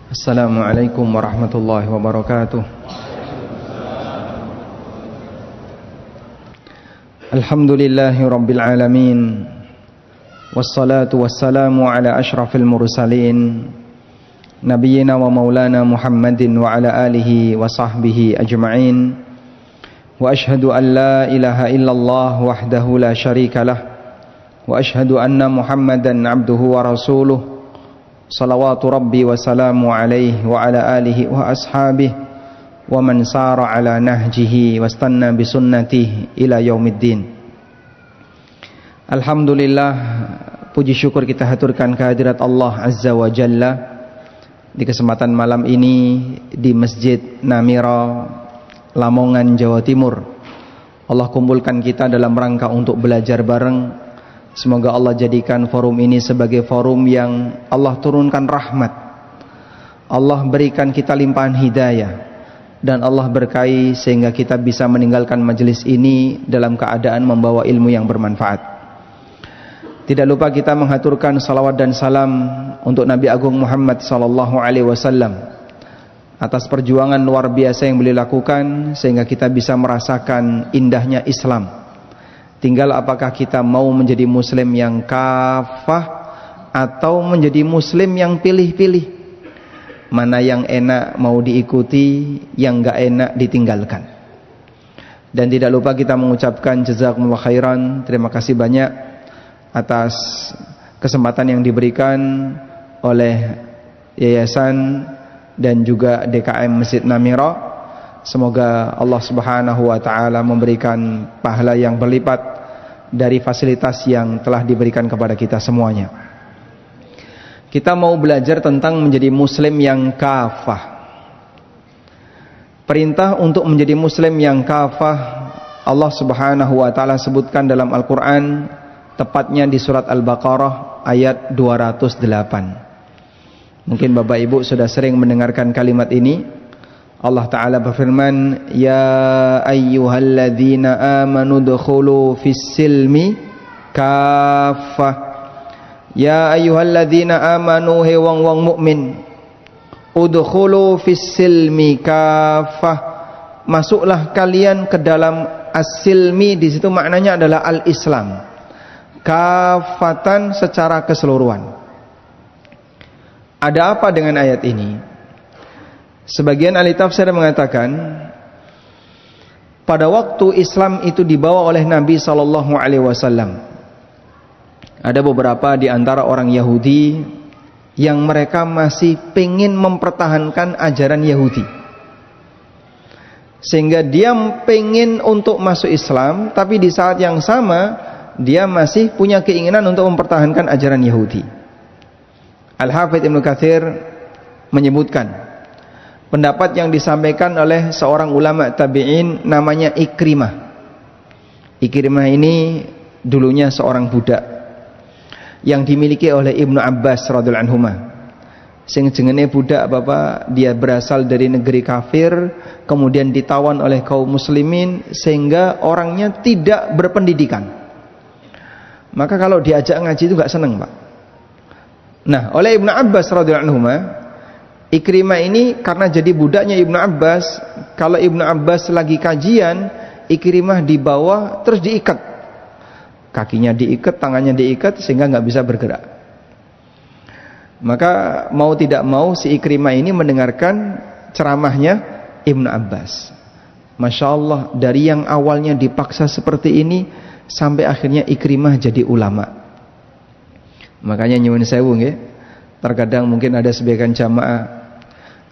Assalamualaikum warahmatullahi wabarakatuh. Alhamdulillahi rabbil alamin. Wassalatu wassalamu ala ashrafil mursalin Nabiyyina wa maulana Muhammadin wa ala alihi wa sahbihi ajma'in. Wa ashhadu an la ilaha illallah wahdahu la syarika lah. Wa ashhadu anna Muhammadan abduhu wa rasuluh. Salawatu Rabbi wa salamu alaihi wa ala alihi wa ashabihi wa man sara ala nahjihi wa stanna bisunnatihi ila yaumiddin. Alhamdulillah, puji syukur kita haturkan kehadirat Allah Azza wa Jalla di kesempatan malam ini di Masjid Namira, Lamongan, Jawa Timur. Allah kumpulkan kita dalam rangka untuk belajar bareng. Semoga Allah jadikan forum ini sebagai forum yang Allah turunkan rahmat, Allah berikan kita limpahan hidayah, dan Allah berkahi sehingga kita bisa meninggalkan majelis ini dalam keadaan membawa ilmu yang bermanfaat. Tidak lupa kita menghaturkan salawat dan salam untuk Nabi Agung Muhammad SAW atas perjuangan luar biasa yang beliau lakukan sehingga kita bisa merasakan indahnya Islam. Tinggal apakah kita mau menjadi muslim yang kafah atau menjadi muslim yang pilih-pilih. Mana yang enak mau diikuti, yang gak enak ditinggalkan. Dan tidak lupa kita mengucapkan jazakumullah khairan, terima kasih banyak atas kesempatan yang diberikan oleh yayasan dan juga DKM Masjid Namira. Semoga Allah Subhanahu wa taala memberikan pahala yang berlipat dari fasilitas yang telah diberikan kepada kita semuanya. Kita mau belajar tentang menjadi muslim yang kafah. Perintah untuk menjadi muslim yang kafah Allah Subhanahu wa taala sebutkan dalam Al-Qur'an, tepatnya di surat Al-Baqarah ayat 208. Mungkin Bapak Ibu sudah sering mendengarkan kalimat ini. Allah Ta'ala berfirman, Ya ayyuhalladzina amanu dukhulu fis-silmi kafah. Ya ayyuhalladzina amanu, he wong-wong mukmin, udkhulu fis-silmi kafah. Masuklah kalian ke dalam as-silmi, di situ maknanya adalah al-Islam. Kafatan, secara keseluruhan. Ada apa dengan ayat ini? Sebagian ahli tafsir mengatakan, pada waktu Islam itu dibawa oleh Nabi SAW, ada beberapa di antara orang Yahudi yang mereka masih pengen mempertahankan ajaran Yahudi, sehingga dia pengen untuk masuk Islam, tapi di saat yang sama dia masih punya keinginan untuk mempertahankan ajaran Yahudi. Al-Hafidz Ibnu Katsir menyebutkan pendapat yang disampaikan oleh seorang ulama tabi'in namanya Ikrimah. Ikrimah ini dulunya seorang budak yang dimiliki oleh Ibnu Abbas radhiyallahu anhuma. Sing jenenge budak Bapak, dia berasal dari negeri kafir, kemudian ditawan oleh kaum muslimin sehingga orangnya tidak berpendidikan. Maka kalau diajak ngaji itu gak seneng, Pak. Nah, oleh Ibnu Abbas radhiyallahu anhuma, Ikrimah ini karena jadi budaknya Ibnu Abbas, kalau Ibnu Abbas lagi kajian, Ikrimah di bawah terus diikat. Kakinya diikat, tangannya diikat sehingga nggak bisa bergerak. Maka mau tidak mau si Ikrimah ini mendengarkan ceramahnya Ibnu Abbas. Masya Allah, dari yang awalnya dipaksa seperti ini sampai akhirnya Ikrimah jadi ulama. Makanya nyuwun sewu nggih. Terkadang mungkin ada sebagian jamaah,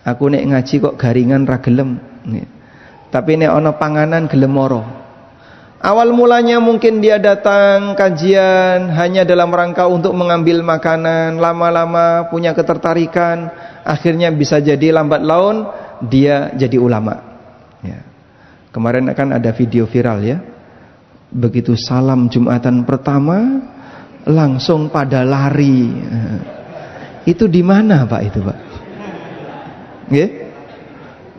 aku nek ngaji kok garingan ra gelem, tapi nek ana panganan gelem moro. Awal mulanya mungkin dia datang kajian hanya dalam rangka untuk mengambil makanan, lama-lama punya ketertarikan, akhirnya bisa jadi lambat laun dia jadi ulama. Ya. Kemarin kan ada video viral ya, begitu salam Jumatan pertama langsung pada lari. Itu di mana Pak itu Pak? Nggih?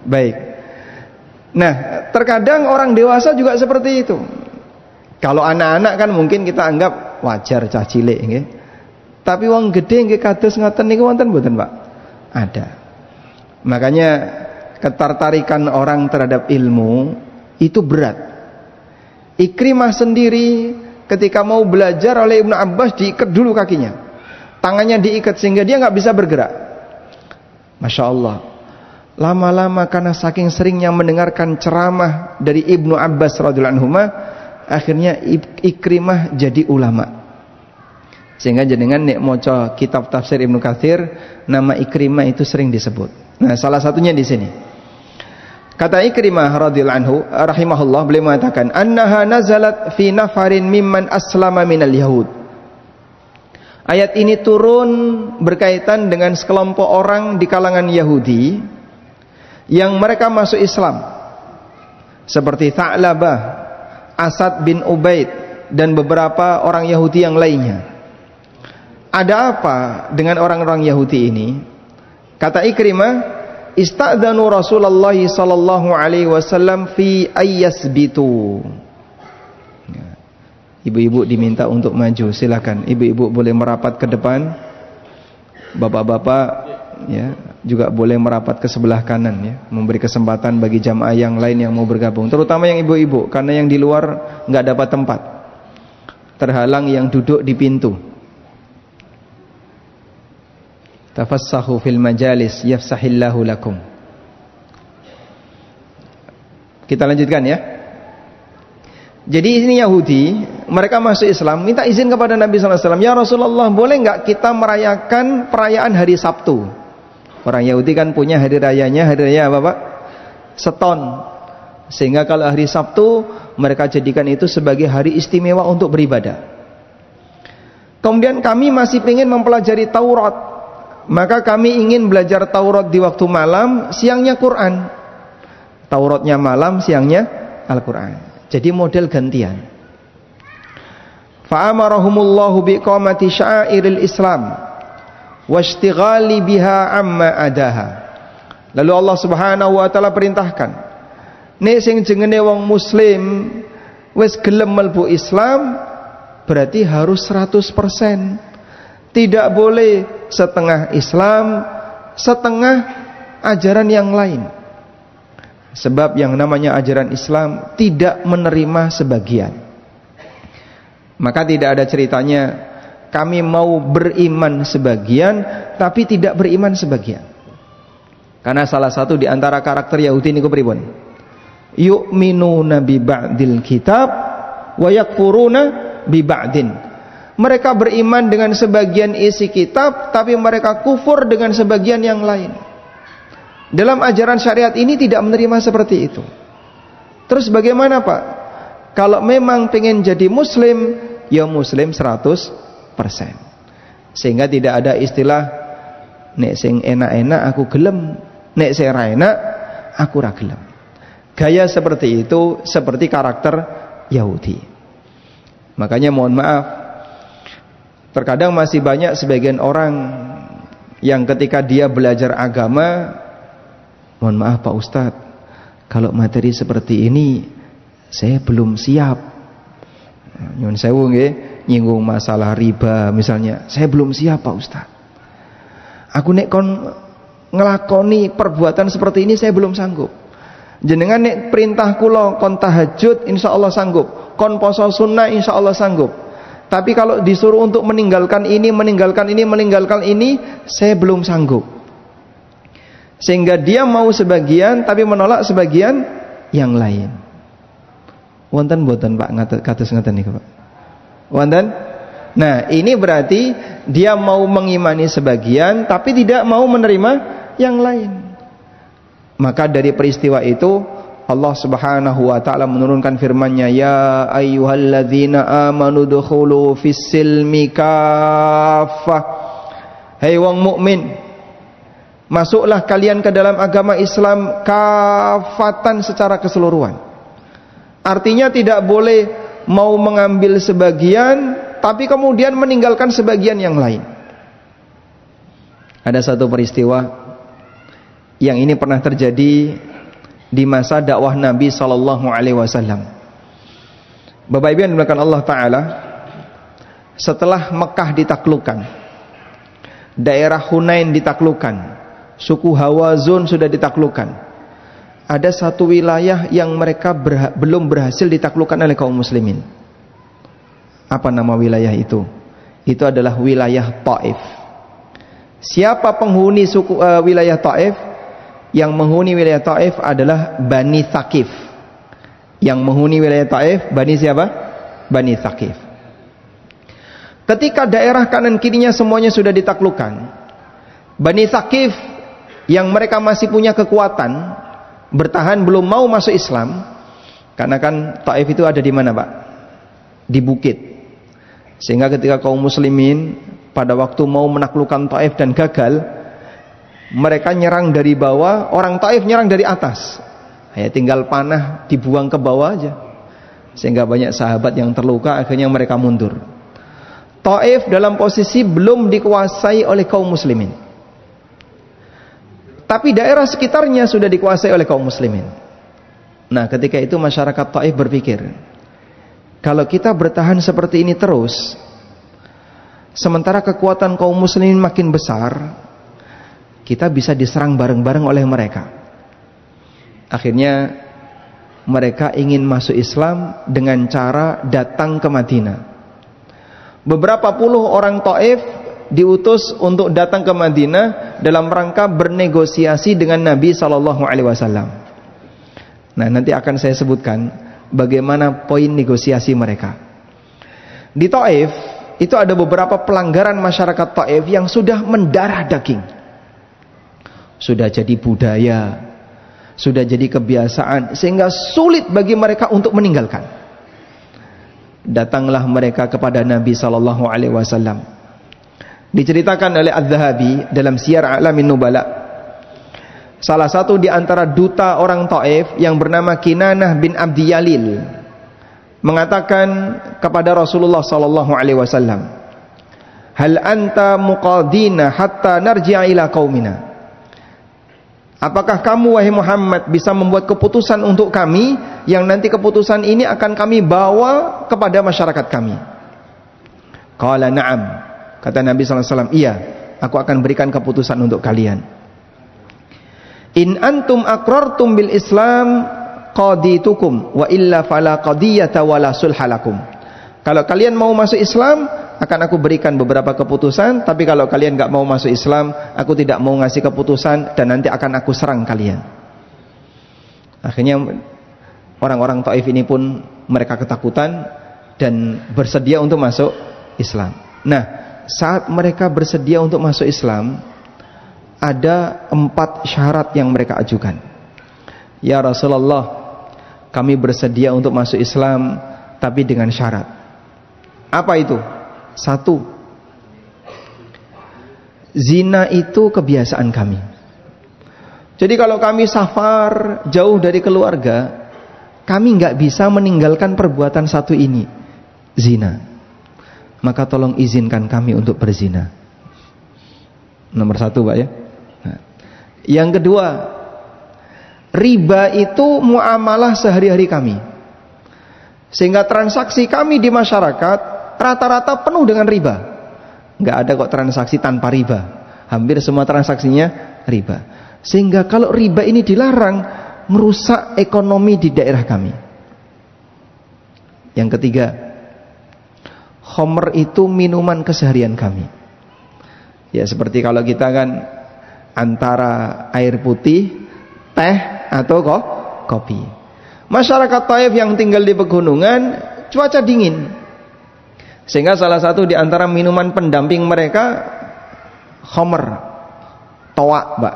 Baik. Nah, terkadang orang dewasa juga seperti itu. Kalau anak-anak kan mungkin kita anggap wajar cah cilik nggih. Tapi wong gede nggih kados ngoten niku wonten mboten Pak? Ada. Makanya ketertarikan orang terhadap ilmu itu berat. Ikrimah sendiri ketika mau belajar oleh Ibnu Abbas diikat dulu kakinya, tangannya diikat sehingga dia nggak bisa bergerak. Masya Allah. Lama-lama karena saking seringnya mendengarkan ceramah dari Ibnu Abbas radhiyallahu anhu, akhirnya Ikrimah jadi ulama. Sehingga jenengan nek maca kitab tafsir Ibnu Katsir, nama Ikrimah itu sering disebut. Nah, salah satunya di sini. Kata Ikrimah radhiyallahu anhu rahimahullah, beliau mengatakan, "Annaha nazalat fi nafarin mimman aslama minal yahud." Ayat ini turun berkaitan dengan sekelompok orang di kalangan Yahudi yang mereka masuk Islam, seperti Tha'labah, Asad bin Ubaid, dan beberapa orang Yahudi yang lainnya. Ada apa dengan orang-orang Yahudi ini? Kata Ikrimah, istadzanu Rasulullah sallallahu alaihi wasallam fi ayyasbitu. Ibu-ibu diminta untuk maju, silakan. Ibu-ibu boleh merapat ke depan. Bapak-bapak ya juga boleh merapat ke sebelah kanan ya, memberi kesempatan bagi jamaah yang lain yang mau bergabung, terutama yang ibu-ibu, karena yang di luar nggak dapat tempat, terhalang yang duduk di pintu. Tafassahu fil majalis yafsahillahu lakum. Kita lanjutkan ya. Jadi ini Yahudi, mereka masuk Islam, minta izin kepada Nabi SAW. Ya Rasulullah, boleh nggak kita merayakan perayaan hari Sabtu? Orang Yahudi kan punya hari rayanya, hari raya apa Pak? Seton. Sehingga kalau hari Sabtu, mereka jadikan itu sebagai hari istimewa untuk beribadah. Kemudian kami masih ingin mempelajari Taurat. Maka kami ingin belajar Taurat di waktu malam, siangnya Quran. Tauratnya malam, siangnya Al-Quran. Jadi model gantian. Fa'amarahumullahu biqamati sya'iril Islam washtighali biha amma adaha. Lalu Allah Subhanahu wa taala perintahkan, nek sing jenenge wong muslim wis gelem mlebu Islam, berarti harus 100%. Tidak boleh setengah Islam, setengah ajaran yang lain. Sebab yang namanya ajaran Islam tidak menerima sebagian. Maka tidak ada ceritanya kami mau beriman sebagian tapi tidak beriman sebagian. Karena salah satu di antara karakter Yahudi niku pripun? Yu'minuna bi ba'dil kitab wa yakfuruna bi ba'din. Mereka beriman dengan sebagian isi kitab, tapi mereka kufur dengan sebagian yang lain. Dalam ajaran syariat ini tidak menerima seperti itu. Terus bagaimana Pak? Kalau memang pengen jadi muslim, ya muslim 100%. Sehingga tidak ada istilah nek sing enak-enak aku gelem, nek sing ra enak aku ra gelem. Gaya seperti itu seperti karakter Yahudi. Makanya mohon maaf, terkadang masih banyak sebagian orang yang ketika dia belajar agama, mohon maaf Pak Ustadz, kalau materi seperti ini saya belum siap. Nyun sewu nggih, nyinggung masalah riba misalnya, saya belum siap Pak Ustadz. Aku nek kon ngelakoni perbuatan seperti ini saya belum sanggup. Jenengan nek perintah kula kon tahajud insyaallah sanggup, kon poso sunnah insyaallah sanggup. Tapi kalau disuruh untuk meninggalkan ini, saya belum sanggup. Sehingga dia mau sebagian tapi menolak sebagian yang lain. Wonten mboten Pak kados ngeten niku Pak? Wonten? Nah, ini berarti dia mau mengimani sebagian tapi tidak mau menerima yang lain. Maka dari peristiwa itu Allah Subhanahu wa taala menurunkan firman-Nya, ya ayyuhalladzina amanu dukhulu fis-silmi kaffah. Hai wong mukmin, masuklah kalian ke dalam agama Islam kafatan secara keseluruhan. Artinya tidak boleh mau mengambil sebagian tapi kemudian meninggalkan sebagian yang lain. Ada satu peristiwa yang ini pernah terjadi di masa dakwah Nabi sallallahu alaihi wasallam. Bapak Ibu yang dimuliakan Allah taala, setelah Mekah ditaklukkan, daerah Hunain ditaklukkan, suku Hawazun sudah ditaklukkan. Ada satu wilayah yang mereka belum berhasil ditaklukkan oleh kaum muslimin. Apa nama wilayah itu? Itu adalah wilayah Taif. Siapa penghuni wilayah Taif? Yang menghuni wilayah Taif adalah Bani Thaqif. Yang menghuni wilayah Taif, Bani siapa? Bani Thaqif. Ketika daerah kanan kirinya semuanya sudah ditaklukkan, Bani Thaqif yang mereka masih punya kekuatan bertahan, belum mau masuk Islam, karena kan Taif itu ada di mana, Pak? Di bukit. Sehingga ketika kaum muslimin pada waktu mau menaklukkan Taif dan gagal, mereka nyerang dari bawah, orang Taif nyerang dari atas. Ya, tinggal panah dibuang ke bawah aja. Sehingga banyak sahabat yang terluka, akhirnya mereka mundur. Taif dalam posisi belum dikuasai oleh kaum muslimin, tapi daerah sekitarnya sudah dikuasai oleh kaum muslimin. Nah, ketika itu masyarakat Taif berpikir, kalau kita bertahan seperti ini terus, sementara kekuatan kaum muslimin makin besar, kita bisa diserang bareng-bareng oleh mereka. Akhirnya mereka ingin masuk Islam dengan cara datang ke Madinah. Beberapa puluh orang Taif diutus untuk datang ke Madinah dalam rangka bernegosiasi dengan Nabi SAW. Nah, nanti akan saya sebutkan bagaimana poin negosiasi mereka. Di Taif itu ada beberapa pelanggaran masyarakat Taif yang sudah mendarah daging, sudah jadi budaya, sudah jadi kebiasaan, sehingga sulit bagi mereka untuk meninggalkan. Datanglah mereka kepada Nabi SAW. Diceritakan oleh Adz-Dzahabi dalam Siyar A'lamin Nubala, salah satu di antara duta orang Taif yang bernama Kinanah bin Abdi Yalil mengatakan kepada Rasulullah SAW, "Hal anta muqadina hatta narji'a ila qaumina?" Apakah kamu wahai Muhammad bisa membuat keputusan untuk kami yang nanti keputusan ini akan kami bawa kepada masyarakat kami? Qala na'am. Kata Nabi SAW, iya, aku akan berikan keputusan untuk kalian. In antum aqrartum bil Islam qaditukum wa illa fala qadiyata wala sulhalakum. Kalau kalian mau masuk Islam, akan aku berikan beberapa keputusan, tapi kalau kalian gak mau masuk Islam, aku tidak mau ngasih keputusan dan nanti akan aku serang kalian. Akhirnya orang-orang Taif ini pun mereka ketakutan dan bersedia untuk masuk Islam. Nah, saat mereka bersedia untuk masuk Islam, ada 4 syarat yang mereka ajukan. Ya Rasulullah, kami bersedia untuk masuk Islam, tapi dengan syarat. Apa itu? 1, zina itu kebiasaan kami. Jadi kalau kami safar jauh dari keluarga, kami nggak bisa meninggalkan perbuatan satu ini, zina. Maka tolong izinkan kami untuk berzina. Nomor 1, Pak ya. Nah, yang kedua, riba itu muamalah sehari-hari kami, sehingga transaksi kami di masyarakat rata-rata penuh dengan riba. Nggak ada kok transaksi tanpa riba. Hampir semua transaksinya riba. Sehingga kalau riba ini dilarang, merusak ekonomi di daerah kami. Yang ketiga, khamr itu minuman keseharian kami. Ya, seperti kalau kita kan antara air putih, teh atau kopi. Masyarakat Taif yang tinggal di pegunungan, cuaca dingin. Sehingga salah satu di antara minuman pendamping mereka khamr, toak, Mbak.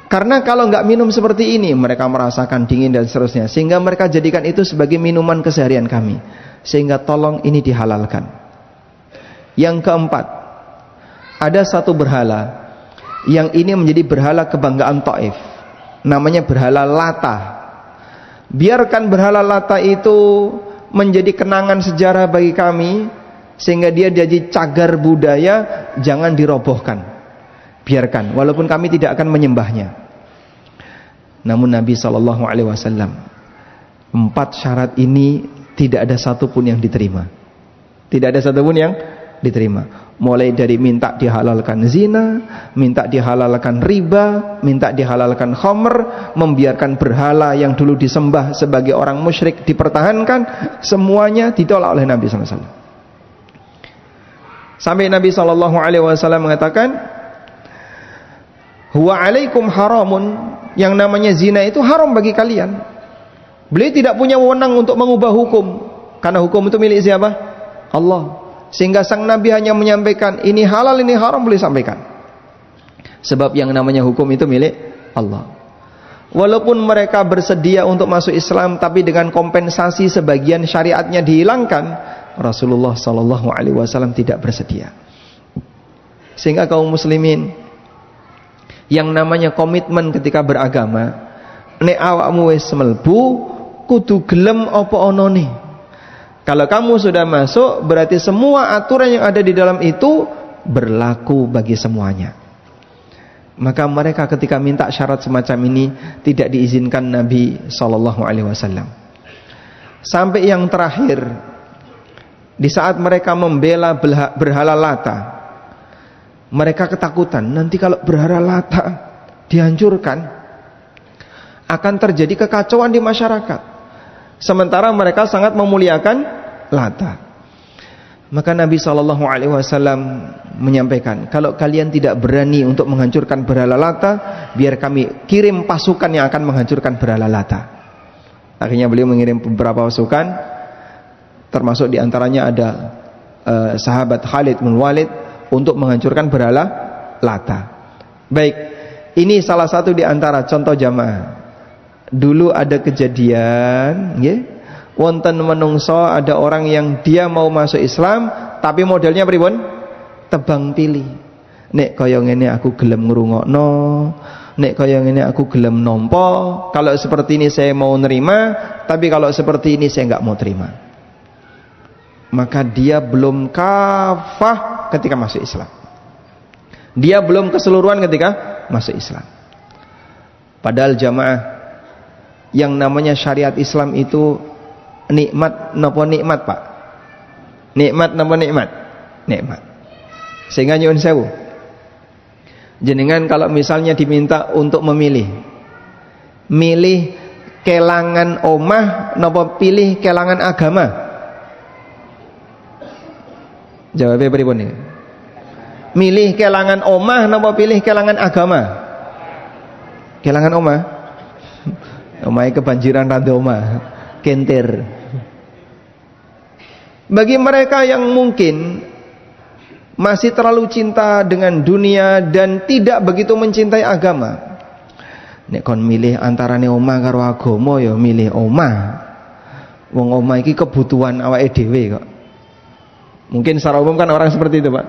Karena kalau nggak minum seperti ini, mereka merasakan dingin dan seterusnya. Sehingga mereka jadikan itu sebagai minuman keseharian kami. Sehingga tolong ini dihalalkan. Yang keempat, ada satu berhala yang ini menjadi berhala kebanggaan Taif. Namanya berhala Lata. Biarkan berhala Lata itu menjadi kenangan sejarah bagi kami, sehingga dia jadi cagar budaya, jangan dirobohkan. Biarkan, walaupun kami tidak akan menyembahnya. Namun Nabi SAW, 4 syarat ini tidak ada satupun yang diterima. Tidak ada satupun yang diterima. Mulai dari minta dihalalkan zina, minta dihalalkan riba, minta dihalalkan khamr, membiarkan berhala yang dulu disembah sebagai orang musyrik dipertahankan, semuanya ditolak oleh Nabi sallallahu alaihi wasallam. Sampai Nabi sallallahu alaihi wasallam mengatakan, "Huwa alaikum haramun," yang namanya zina itu haram bagi kalian. Beliau tidak punya wewenang untuk mengubah hukum, karena hukum itu milik siapa? Allah. Sehingga sang Nabi hanya menyampaikan ini halal, ini haram, boleh sampaikan. Sebab yang namanya hukum itu milik Allah. Walaupun mereka bersedia untuk masuk Islam, tapi dengan kompensasi sebagian syariatnya dihilangkan, Rasulullah Sallallahu Alaihi Wasallam tidak bersedia. Sehingga kaum muslimin, yang namanya komitmen ketika beragama, nek awakmu wis mlebu kudu gelem apa onone. Kalau kamu sudah masuk, berarti semua aturan yang ada di dalam itu berlaku bagi semuanya. Maka mereka ketika minta syarat semacam ini tidak diizinkan Nabi Sallallahu Alaihi Wasallam. Sampai yang terakhir, di saat mereka membela berhala Lata, mereka ketakutan nanti kalau berhala Lata dihancurkan akan terjadi kekacauan di masyarakat. Sementara mereka sangat memuliakan Lata. Maka Nabi Shallallahu Alaihi Wasallam menyampaikan, kalau kalian tidak berani untuk menghancurkan berhala Lata, biar kami kirim pasukan yang akan menghancurkan berhala Lata. Akhirnya beliau mengirim beberapa pasukan, termasuk diantaranya ada sahabat Khalid bin Walid untuk menghancurkan berhala Lata. Baik, ini salah satu diantara contoh jamaah. Dulu ada kejadian, wonten menungso ada orang yang dia mau masuk Islam, tapi modelnya pripun? Tebang pilih. Nek kaya ngene aku gelem ngrungokno, nek kaya ngene aku gelem nampa, kalau seperti ini saya mau nerima, tapi kalau seperti ini saya enggak mau terima. Maka dia belum kafah ketika masuk Islam. Dia belum keseluruhan ketika masuk Islam. Padahal jamaah, yang namanya syariat Islam itu nikmat napa nikmat, Pak? Nikmat napa nikmat? Nikmat. Sehingga nyuwun sewu, jenengan kalau misalnya diminta untuk memilih, milih kelangan omah napa pilih kelangan agama? Jawabnya pripun iki? Milih kelangan omah napa pilih kelangan agama? Kelangan omah. Omai kebanjiran rada omah, kentir. Bagi mereka yang mungkin masih terlalu cinta dengan dunia dan tidak begitu mencintai agama, nek kon milih antarane omah karo agama, ya milih omah. Wong omah iki kebutuhan awake dhewe kok. Mungkin secara umum kan orang seperti itu, Pak.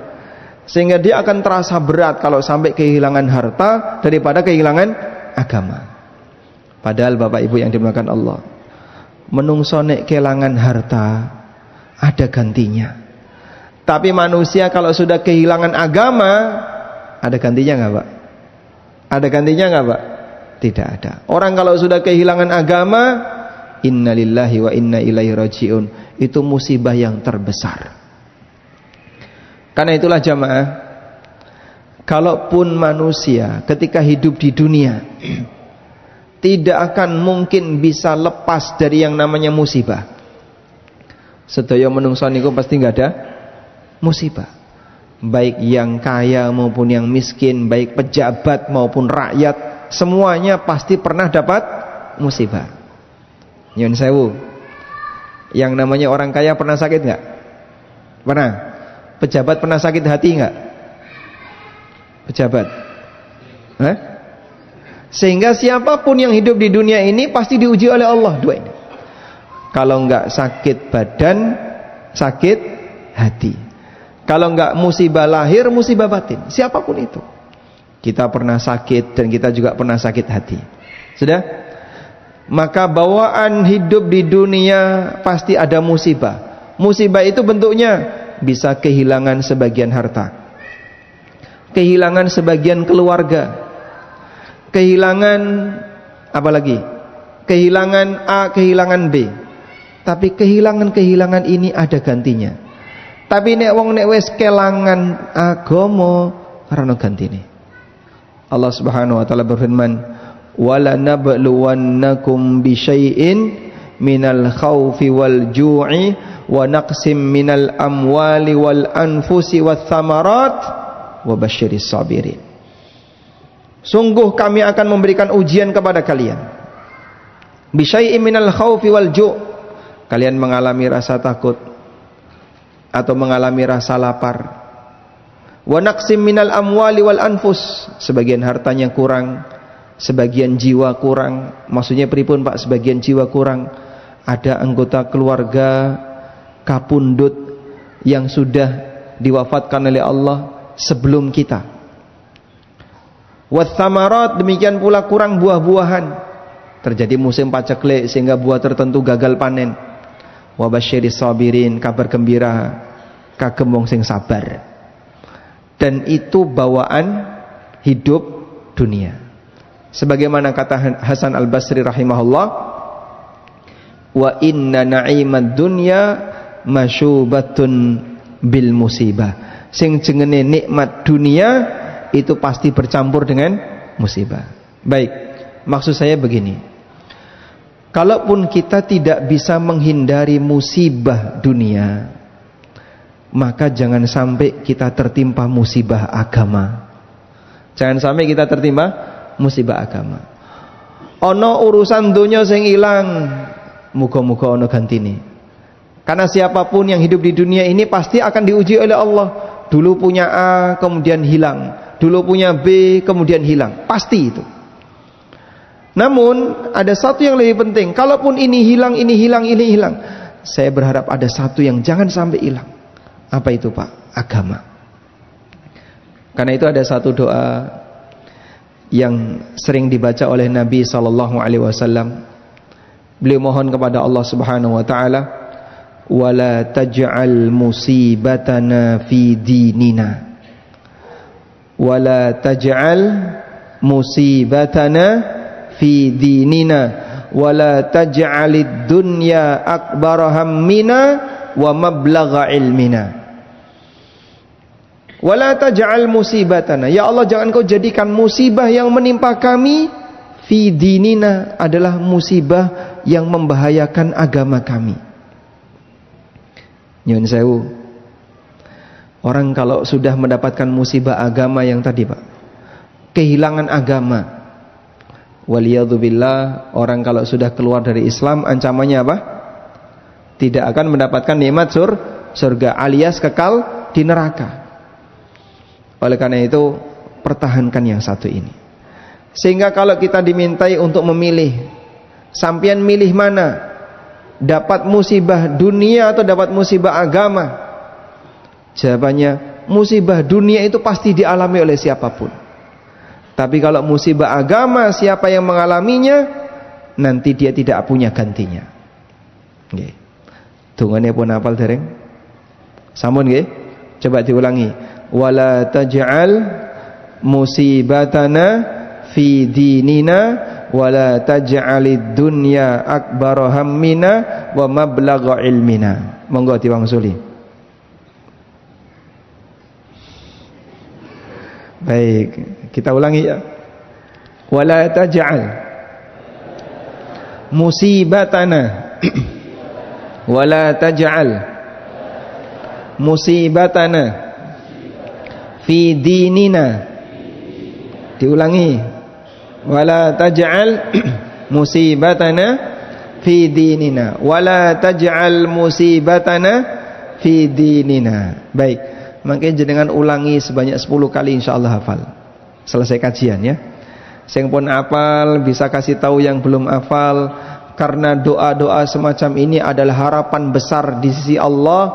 Sehingga dia akan terasa berat kalau sampai kehilangan harta daripada kehilangan agama. Padahal Bapak Ibu yang dimuliakan Allah, menungso nek kelangan harta ada gantinya. Tapi manusia kalau sudah kehilangan agama, ada gantinya nggak, Pak? Ada gantinya nggak, Pak? Tidak ada. Orang kalau sudah kehilangan agama, innalillahi wa inna ilaihi rajiun, itu musibah yang terbesar. Karena itulah jamaah, kalaupun manusia ketika hidup di dunia tidak akan mungkin bisa lepas dari yang namanya musibah. Sedaya menungso niku pasti nggak ada musibah. Baik yang kaya maupun yang miskin, baik pejabat maupun rakyat, semuanya pasti pernah dapat musibah. Nyun sewu, yang namanya orang kaya pernah sakit nggak? Pernah. Pejabat pernah sakit hati nggak? Pejabat, Sehingga siapapun yang hidup di dunia ini pasti diuji oleh Allah dua ini. Kalau enggak sakit badan, sakit hati. Kalau enggak musibah lahir, musibah batin. Siapapun itu, kita pernah sakit dan kita juga pernah sakit hati. Sudah? Maka bawaan hidup di dunia pasti ada musibah. Musibah itu bentuknya bisa kehilangan sebagian harta, kehilangan sebagian keluarga, kehilangan apa lagi? Kehilangan A, kehilangan B. Tapi kehilangan-kehilangan ini ada gantinya. Tapi nek wong nek wis kelangan agama karena gantine. Allah Subhanahu wa taala berfirman, "Wala nabluwannakum bisyai'in minal khaufi wal ju'i wa naqsim minal amwali wal anfusi wath thamarat wa basyiris sabirin." Sungguh kami akan memberikan ujian kepada kalian. Bisyai'in minal khaufi wal ju'. Kalian mengalami rasa takut atau mengalami rasa lapar. Wa naqsim minal amwali wal anfus, sebagian hartanya kurang, sebagian jiwa kurang. Maksudnya pripun Pak, sebagian jiwa kurang? Ada anggota keluarga kapundhut yang sudah diwafatkan oleh Allah sebelum kita. Wath thamarat, demikian pula kurang buah-buahan. Terjadi musim paceklik sehingga buah tertentu gagal panen. Wa basyiris sabirin, kabar gembira kagem wong sing sabar. Dan itu bawaan hidup dunia. Sebagaimana kata Hasan Al-Basri rahimahullah, wa inna na'imad dunya masyubatun bil musibah. Sing jengene nikmat dunia itu pasti bercampur dengan musibah. Baik, maksud saya begini. Kalaupun kita tidak bisa menghindari musibah dunia, maka jangan sampai kita tertimpa musibah agama. Jangan sampai kita tertimpa musibah agama. Ono urusan dunia sing ilang, muga-muga ono gantine. Karena siapapun yang hidup di dunia ini pasti akan diuji oleh Allah. Dulu punya A, kemudian hilang. Dulu punya B, kemudian hilang. Pasti itu. Namun ada satu yang lebih penting. Kalaupun ini hilang, ini hilang, ini hilang, saya berharap ada satu yang jangan sampai hilang. Apa itu Pak? Agama. Karena itu ada satu doa yang sering dibaca oleh Nabi SAW. Beliau mohon kepada Allah Subhanahu wa taala, wala taj'al musibatana fi dinina. Wala taj'al musibatana fi dinina wala taj'alid dunya akbar hammina wa mablagha ilmina. Wala taj'al musibatana, ya Allah jangan kau jadikan musibah yang menimpa kami fi dinina, adalah musibah yang membahayakan agama kami. Nyun sewu, orang kalau sudah mendapatkan musibah agama yang tadi Pak, kehilangan agama, waliyadzubillah, orang kalau sudah keluar dari Islam ancamannya apa? Tidak akan mendapatkan nikmat surga alias kekal di neraka. Oleh karena itu pertahankan yang satu ini. Sehingga kalau kita dimintai untuk memilih, sampean milih mana? Dapat musibah dunia atau dapat musibah agama? Jawabannya, musibah dunia itu pasti dialami oleh siapapun. Tapi kalau musibah agama, siapa yang mengalaminya, nanti dia tidak punya gantinya. Nggih. Dungane pun hafal dereng? Sampun nggih? Coba diulangi. Wala taj'al musibatana fi dinina wala taj'alid dunya akbar hammina wa mablagha ilmina. Monggo diwangsuli. Baik, kita ulangi ya. Wala taj'al musibatana wala taj'al musibatana fi dinina. Diulangi. Wala taj'al musibatana fi dinina wala taj'al musibatana fi dinina. Baik, mungkin jenengan ulangi sebanyak 10 kali insyaallah hafal. Selesai kajian ya. Sing pun hafal bisa kasih tahu yang belum hafal, karena doa-doa semacam ini adalah harapan besar di sisi Allah,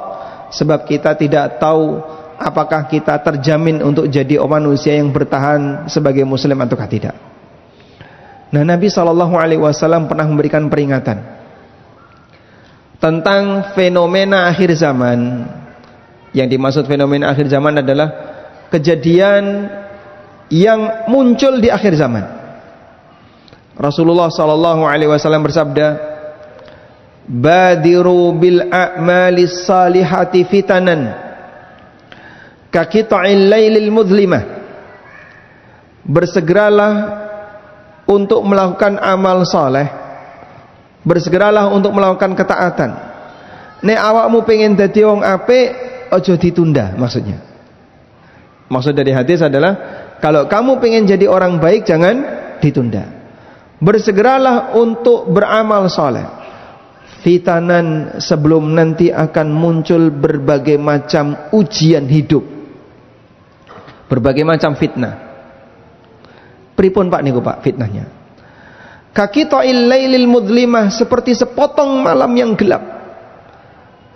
sebab kita tidak tahu apakah kita terjamin untuk jadi manusia yang bertahan sebagai muslim ataukah tidak. Nah, Nabi SAW pernah memberikan peringatan tentang fenomena akhir zaman. Yang dimaksud fenomena akhir zaman adalah kejadian yang muncul di akhir zaman. Rasulullah SAW bersabda, badiru bil a'malis salihati fitanan Kaqita'il lailil mudlimah. Bersegeralah untuk melakukan amal saleh. Bersegeralah untuk melakukan ketaatan. Nek awakmu pengen dadi wong apik, ojo ditunda maksudnya. Maksud dari hadis adalah kalau kamu pengen jadi orang baik jangan ditunda. Bersegeralah untuk beramal saleh. Fitanan sebelum nanti akan muncul berbagai macam ujian hidup. Berbagai macam fitnah. Pripun Pak niku Pak fitnahnya? Kaqita'il lailil mudlimah, seperti sepotong malam yang gelap.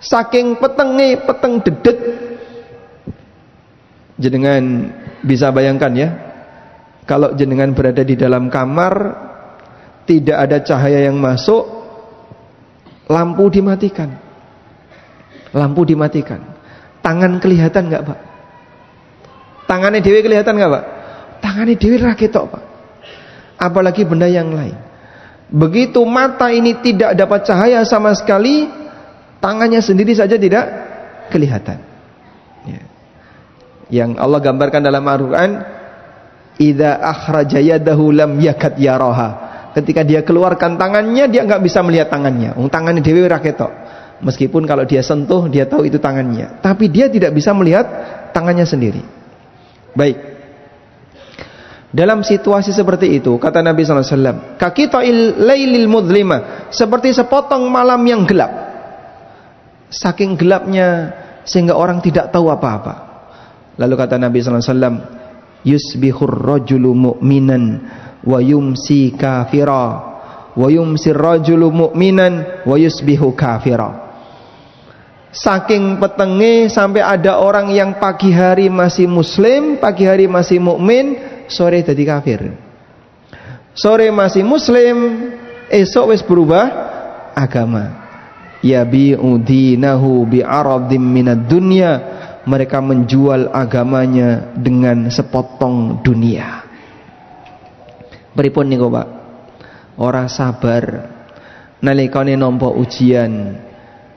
Saking petenge peteng dedet. Jenengan bisa bayangkan ya, kalau jenengan berada di dalam kamar, tidak ada cahaya yang masuk, lampu dimatikan. Lampu dimatikan. Tangan kelihatan enggak Pak? Tangannya dewi kelihatan enggak Pak? Tangannya dewi ra ketok Pak. Apalagi benda yang lain. Begitu mata ini tidak dapat cahaya sama sekali, tangannya sendiri saja tidak kelihatan. Ya. Yang Allah gambarkan dalam Al-Quran, idza akhraja yadahu lam yakad yaraha. Ketika dia keluarkan tangannya, dia nggak bisa melihat tangannya. Tangannya dewi ra ketok. Meskipun kalau dia sentuh, dia tahu itu tangannya, tapi dia tidak bisa melihat tangannya sendiri. Baik. Dalam situasi seperti itu, kata Nabi SAW, kaqita'il lailil mudlimah, seperti sepotong malam yang gelap. Saking gelapnya sehingga orang tidak tahu apa-apa. Lalu kata Nabi SAW, yusbihur rajulu mu'minan wa yumsi kafira, wa yumsir rajulu mu'minan wa yusbihu kafira. Saking petenge sampai ada orang yang pagi hari masih muslim, pagi hari masih mukmin, sore jadi kafir. Sore masih muslim, esok wis berubah agama. Yabi'u dinahu bi'aradim minad dunya. Mereka menjual agamanya dengan sepotong dunia. Pripun niku Pak? Ora sabar nalikane nampa ujian,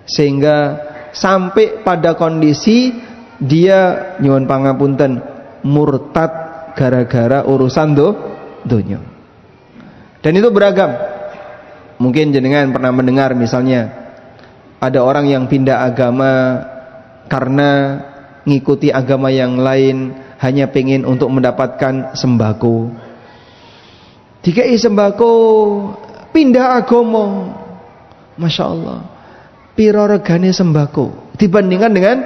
sehingga sampai pada kondisi dia nyuwun pangapunten murtad gara-gara urusan dunia. Dan itu beragam. Mungkin jenengan pernah mendengar misalnya ada orang yang pindah agama karena ngikuti agama yang lain, hanya pengen untuk mendapatkan sembako. Dikai sembako, pindah agama. Masya Allah, piro regane sembako dibandingkan dengan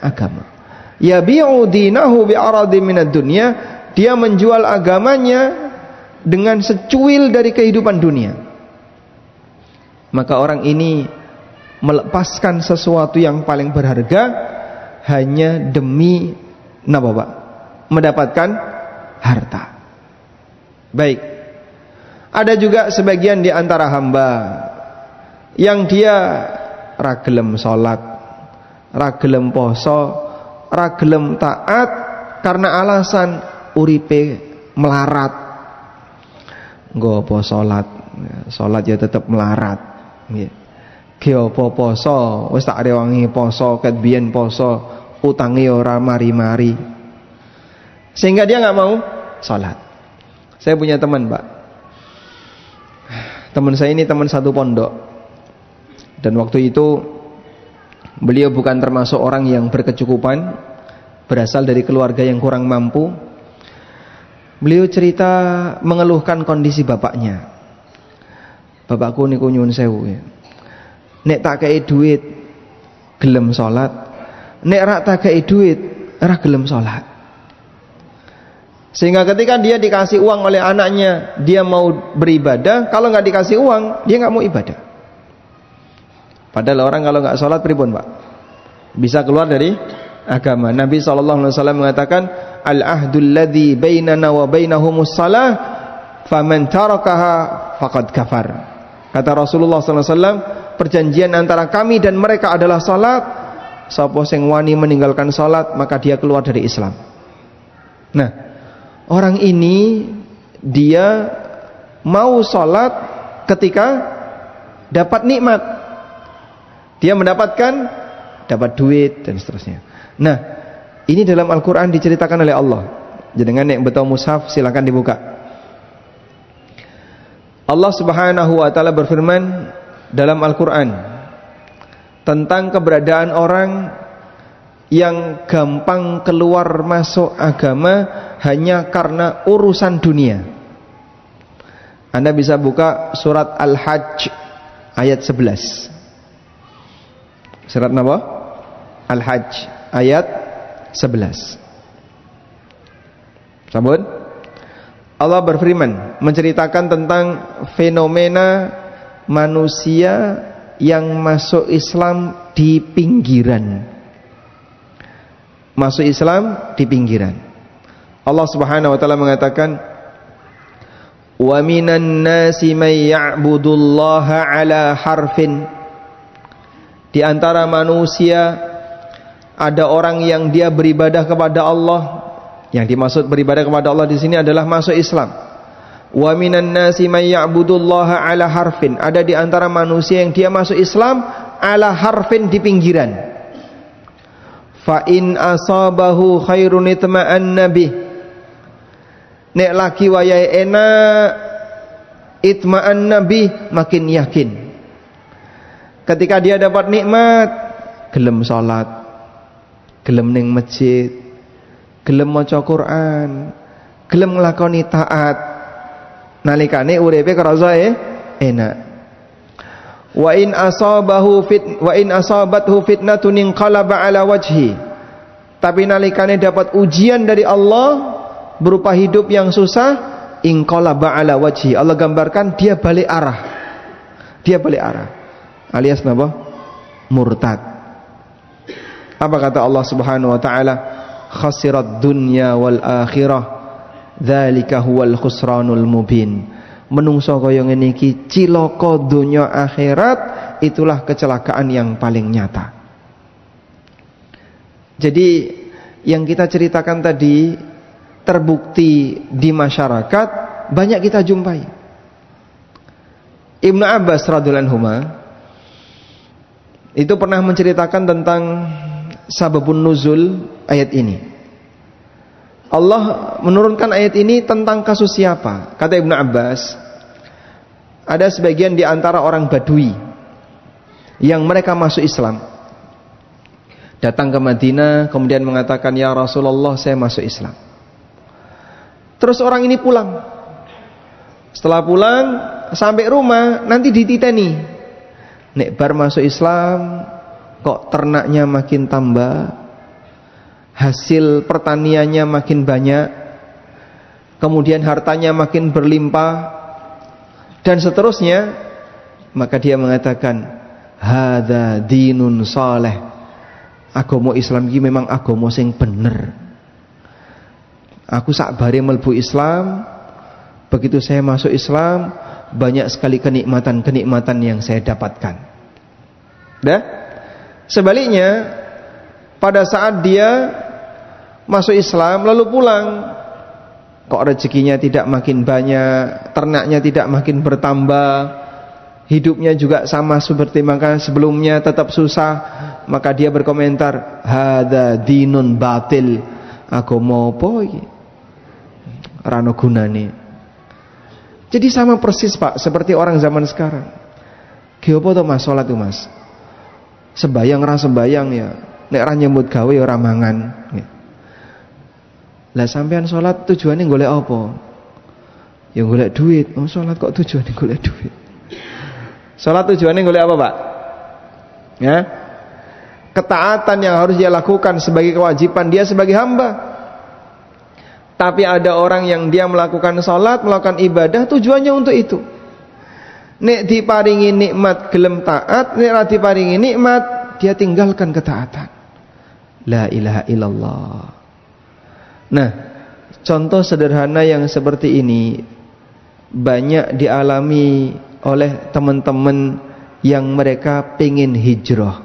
agama. Yabi'u dinahu bi'aradi minad dunya. Dia menjual agamanya dengan secuil dari kehidupan dunia. Maka orang ini melepaskan sesuatu yang paling berharga hanya demi napa Pak? Mendapatkan harta. Baik. Ada juga sebagian di antara hamba yang dia ragelem salat, ragelem poso, ragelem taat karena alasan uripe melarat. Nggo apa salat? Salat ya tetap melarat. Nggih. Ki apa poso, wis tak rewangi poso, ket biyen poso, utange ora mari-mari. Sehingga dia enggak mau salat. Saya punya teman, Pak. Teman saya ini teman satu pondok. Dan waktu itu beliau bukan termasuk orang yang berkecukupan, berasal dari keluarga yang kurang mampu. Beliau cerita mengeluhkan kondisi bapaknya. Bapakku niku nyuwun sewu ya. Nek tak kei duit gelem salat, nek rak tak kei duit ora gelem salat. Sehingga ketika dia dikasih uang oleh anaknya, dia mau beribadah. Kalau nggak dikasih uang, dia nggak mau ibadah. Padahal orang kalau nggak sholat pripun Pak? Bisa keluar dari agama. Nabi SAW mengatakan, al-ahdul ladzi bainana wa bainahumus salah, faman tarakaha faqad kafar. Kata Rasulullah SAW, perjanjian antara kami dan mereka adalah salat. Sapa sing wani meninggalkan salat, maka dia keluar dari Islam. Nah, orang ini dia mau sholat ketika dapat nikmat. Dia mendapatkan dapat duit dan seterusnya. Nah, Ini dalam Al-Quran diceritakan oleh Allah. Jenengan nek betul mushaf silakan dibuka. Allah Subhanahu wa taala berfirman dalam Al-Quran tentang keberadaan orang yang gampang keluar masuk agama hanya karena urusan dunia. Anda bisa buka surat Al-Hajj ayat 11. Surat apa? Al-Hajj ayat 11. Sabun Allah berfirman menceritakan tentang fenomena manusia yang masuk Islam di pinggiran. Masuk Islam di pinggiran. Allah Subhanahu wa taala mengatakan, "Wa minan nasi may ya'budullaha 'ala harfin." Di antara manusia ada orang yang dia beribadah kepada Allah. Yang dimaksud beribadah kepada Allah di sini adalah masuk Islam. Wa minan nasi may ya'budullaha 'ala harfin. Ada di antara manusia yang dia masuk Islam 'ala harfin di pinggiran. Fa in asabahu khairun itma'anna bih. Nek lagi wayahe enak itma'anna bih, makin yakin. Ketika dia dapat nikmat, gelem salat, gelem ning masjid, gelem maca Quran, gelem nglakoni taat. Nalikane uripe kerasa enak. Wa in asabathu fitnatun inqalaba ala wajhi. Tapi nalikane dapat ujian dari Allah berupa hidup yang susah, inqalaba ala wajhi. Allah gambarkan dia balik arah. Dia balik arah. Alias napa? Murtad. Apa kata Allah Subhanahu wa taala? Khasirat dunya wal akhirah. Dzalika huwal khusranul mubin. Menungso kaya ngene iki cilaka dunya akhirat, itulah kecelakaan yang paling nyata. Jadi yang kita ceritakan tadi terbukti di masyarakat, banyak kita jumpai. Ibnu Abbas radhiyallahu anhu itu pernah menceritakan tentang sababun nuzul ayat ini. Allah menurunkan ayat ini tentang kasus siapa? Kata Ibnu Abbas, ada sebagian di antara orang Badui yang mereka masuk Islam, datang ke Madinah, kemudian mengatakan, "Ya Rasulullah, saya masuk Islam." Terus orang ini pulang. Setelah pulang sampai rumah, nanti dititeni, nek bar masuk Islam kok ternaknya makin tambah, hasil pertaniannya makin banyak, kemudian hartanya makin berlimpah, dan seterusnya. Maka dia mengatakan, hadza dinun saleh. Agama Islam ini memang agama sing bener. Aku sak bare mlebu Islam, begitu saya masuk Islam, banyak sekali kenikmatan-kenikmatan yang saya dapatkan. Dah? Sebaliknya, pada saat dia masuk Islam lalu pulang, kok rezekinya tidak makin banyak, ternaknya tidak makin bertambah, hidupnya juga sama seperti maka sebelumnya, tetap susah. Maka dia berkomentar, hadza dinun batil. Agama apa iki? Ora ana gunane. Jadi sama persis Pak, seperti orang zaman sekarang. Ki apa to Mas salat itu Mas? Sembayang ra sembayang ya. Nek ra nyambut gawe ya ora mangan. Lah sampean salat tujuane golek apa? Ya golek duit. Oh salat kok tujuane golek duit? Salat tujuane golek apa, Pak? Ya. Ketaatan yang harus dia lakukan sebagai kewajiban dia sebagai hamba. Tapi ada orang yang dia melakukan salat, melakukan ibadah tujuannya untuk itu. Nek diparingi nikmat gelem taat, nek ra diparingi nikmat dia tinggalkan ketaatan. La ilaha illallah. Nah, contoh sederhana yang seperti ini banyak dialami oleh teman-teman yang mereka pengen hijrah.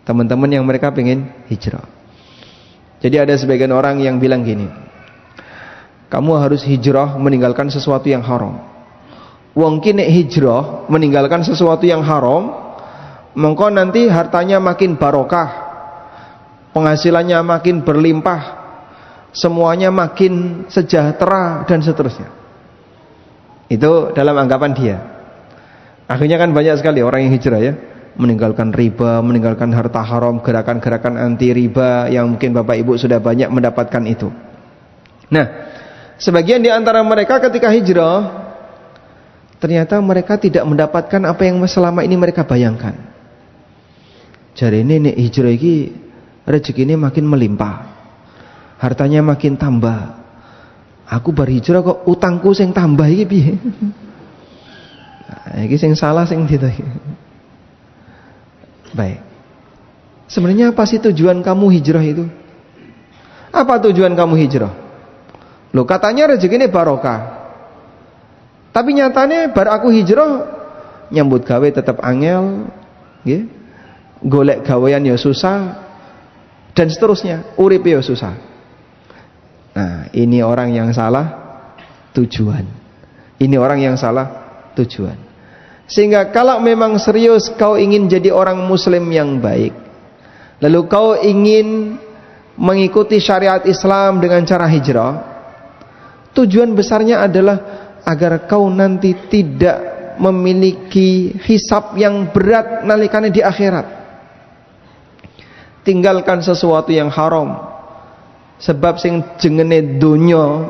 Teman-teman yang mereka pengen hijrah. Jadi ada sebagian orang yang bilang gini, kamu harus hijrah meninggalkan sesuatu yang haram. Wong ki nek hijrah meninggalkan sesuatu yang haram, mengko nanti hartanya makin barokah, penghasilannya makin berlimpah, semuanya makin sejahtera dan seterusnya. Itu dalam anggapan dia. Akhirnya kan banyak sekali orang yang hijrah ya, meninggalkan riba, meninggalkan harta haram, gerakan-gerakan anti riba yang mungkin Bapak Ibu sudah banyak mendapatkan itu. Nah, sebagian di antara mereka ketika hijrah, ternyata mereka tidak mendapatkan apa yang selama ini mereka bayangkan. Jadi ini hijrah ini rezekinya makin melimpah, hartanya makin tambah. Aku berhijrah kok utangku sing tambah iki piye? Nah, iki sing salah sing gitu. Baik. Sebenarnya apa sih tujuan kamu hijrah itu? Apa tujuan kamu hijrah? Loh, katanya rezeki ini barokah. Tapi nyatanya bar aku hijrah nyambut gawe tetap angel, nggih. Golek gawean ya susah dan seterusnya, urip ya susah. Nah, ini orang yang salah tujuan. Ini orang yang salah tujuan. Sehingga kalau memang serius kau ingin jadi orang muslim yang baik, lalu kau ingin mengikuti syariat Islam dengan cara hijrah, tujuan besarnya adalah agar kau nanti tidak memiliki hisab yang berat nalikane di akhirat. Tinggalkan sesuatu yang haram. Sebab sing jengene donya,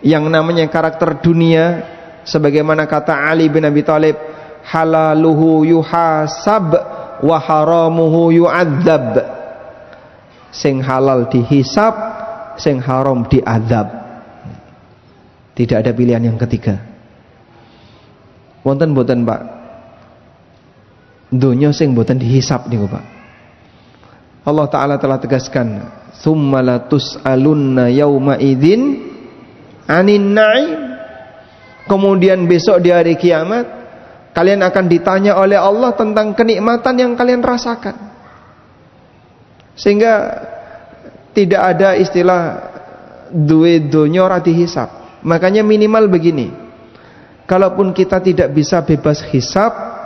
yang namanya karakter dunia, sebagaimana kata Ali bin Abi Thalib, halaluhu yuhasab wa haramuhu yu'adzab. Sing halal dihisab, sing haram diadzab. Tidak ada pilihan yang ketiga. Wonten boten Pak? Dunya sing boten dihisab niku Pak. Allah Ta'ala telah tegaskan, tsumma la tus'alunna yauma idzin 'anin na'im. Kemudian besok di hari kiamat kalian akan ditanya oleh Allah tentang kenikmatan yang kalian rasakan. Sehingga tidak ada istilah duwe donya ora dihisab. Makanya minimal begini, kalaupun kita tidak bisa bebas hisab,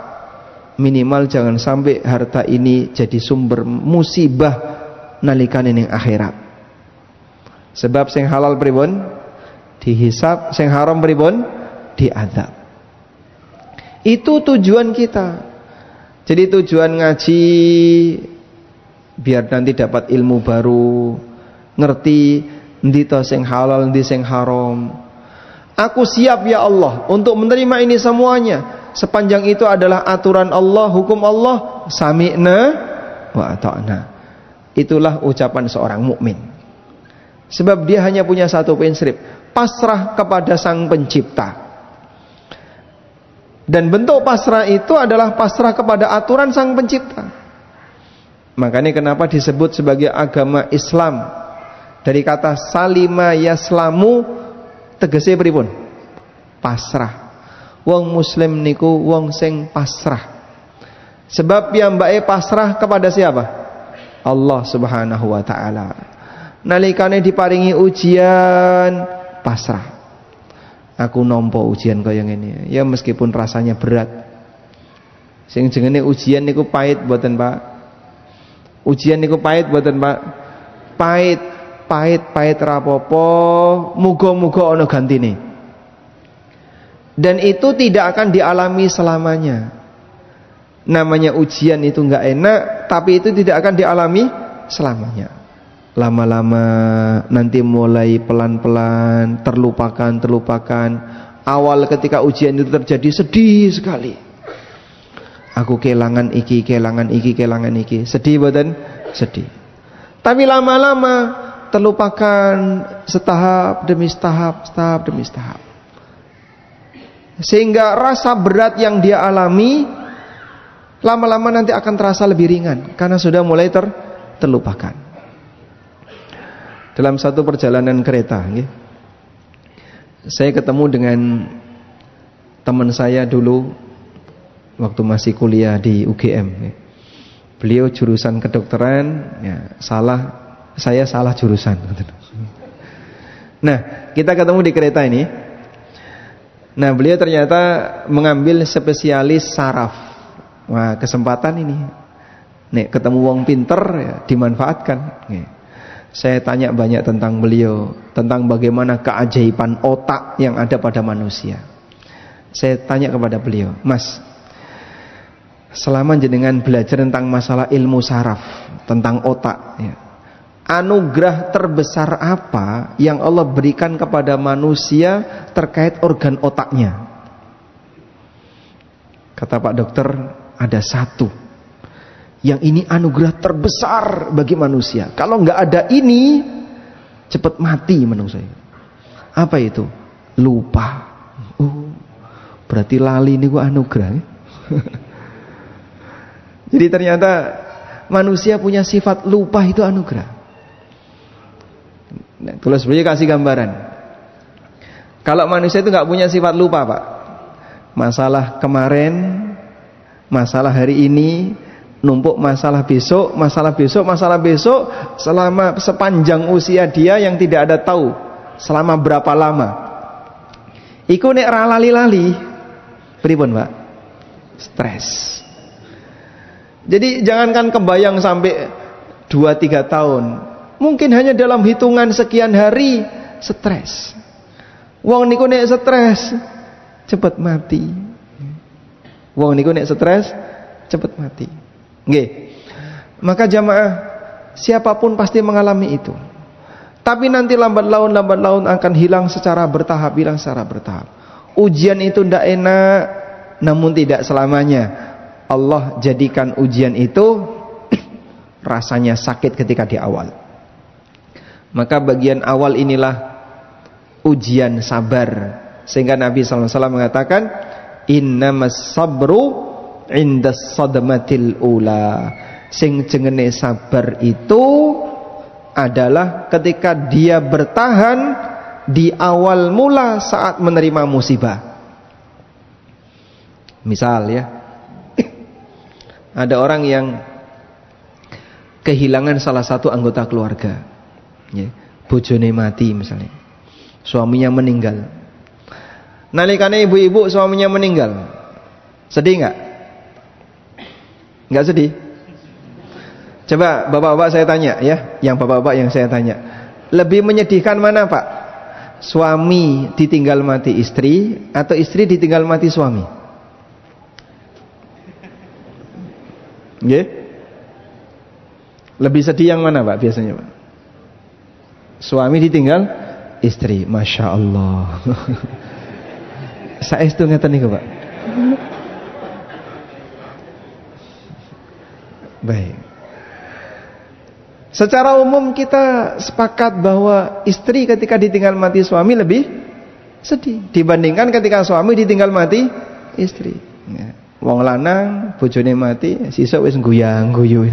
minimal jangan sampai harta ini jadi sumber musibah nalikane ning akhirat. Sebab sing halal pripun dihisab, sing haram pripun diadzab. Itu tujuan kita. Jadi tujuan ngaji biar nanti dapat ilmu baru, ngerti endi to sing halal, endi sing haram. Aku siap ya Allah untuk menerima ini semuanya sepanjang itu adalah aturan Allah, hukum Allah. Sami'na wa ata'na. Itulah ucapan seorang mukmin. Sebab dia hanya punya satu prinsip, pasrah kepada Sang Pencipta. Dan bentuk pasrah itu adalah pasrah kepada aturan Sang Pencipta. Makanya kenapa disebut sebagai agama Islam? Dari kata salima yaslamu, tegese pripun? Pasrah. Wong muslim niku wong sing pasrah. Sebab piyambake pasrah kepada siapa? Allah Subhanahu wa taala. Nalikane diparingi ujian, pasrah. Aku nampa ujian kaya ngene. Ya meskipun rasanya berat. Sing jenenge ujian niku pahit mboten, Pak? Ujian niku pahit mboten, Pak? Pahit rapopo, muga-muga ana gantine. Dan itu tidak akan dialami selamanya. Namanya ujian itu enggak enak, tapi itu tidak akan dialami selamanya. Lama-lama nanti mulai pelan-pelan terlupakan. Awal ketika ujian itu terjadi sedih sekali. Aku kehilangan iki. Sedih boten? Sedih. Tapi lama-lama terlupakan setahap demi setahap. Sehingga rasa berat yang dia alami lama-lama nanti akan terasa lebih ringan karena sudah mulai terlupakan. Dalam satu perjalanan kereta, saya ketemu dengan teman saya dulu waktu masih kuliah di UGM. Beliau jurusan kedokteran, saya salah jurusan. Nah, kita ketemu di kereta ini. Nah, beliau ternyata mengambil spesialis saraf. Wah, kesempatan ini. Nek ketemu wong pinter ya dimanfaatkan. Saya tanya banyak tentang beliau, tentang bagaimana keajaiban otak yang ada pada manusia. Saya tanya kepada beliau, Mas, selama jenengan belajar tentang masalah ilmu saraf, tentang otak ya, anugerah terbesar apa yang Allah berikan kepada manusia terkait organ otaknya? Kata Pak Dokter, ada satu. Yang ini anugerah terbesar bagi manusia. Kalau nggak ada ini, cepat mati manusia. Apa itu? Lupa. Berarti lali ini gua anugerah. Jadi ternyata manusia punya sifat lupa, itu anugerah. Nah, tulis beliau kasih gambaran. Kalau manusia itu nggak punya sifat lupa, Pak. Masalah kemarin, masalah hari ini, numpuk masalah besok, masalah besok, masalah besok, selama sepanjang usia dia yang tidak ada tahu selama berapa lama. Iku nek ra lali-lali, pripun, Pak? Stres. Jadi jangankan kebayang sampai 2-3 tahun, mungkin hanya dalam hitungan sekian hari stres. Wong niku nek stres cepet mati. Wong niku nek stres cepet mati. Nggih. Maka jamaah, siapapun pasti mengalami itu. Tapi nanti lambat laun akan hilang secara bertahap, Ujian itu ndak enak, namun tidak selamanya. Allah jadikan ujian itu rasanya sakit ketika di awal. Maka bagian awal inilah ujian sabar. Sehingga Nabi SAW mengatakan, innamas sabru indas sadmatil ula. Sing jengene sabar itu adalah ketika dia bertahan di awal mula saat menerima musibah. Misal ya, ada orang yang kehilangan salah satu anggota keluarga ya, bojone mati misalnya, suaminya meninggal. Nalikane ibu-ibu suaminya meninggal, sedih nggak? Nggak sedih? Coba bapak-bapak saya tanya ya, yang bapak-bapak yang saya tanya, lebih menyedihkan mana, Pak? Suami ditinggal mati istri atau istri ditinggal mati suami? Nggih? Lebih sedih yang mana, Pak, biasanya, Pak? Suami ditinggal istri, Masya Allah. Saya itu ngeten niku, Pak. Baik. Secara umum kita sepakat bahwa istri ketika ditinggal mati suami lebih sedih dibandingkan ketika suami ditinggal mati istri. Ya. Wong lanang bojone mati, sisuk wis guyang-guyu.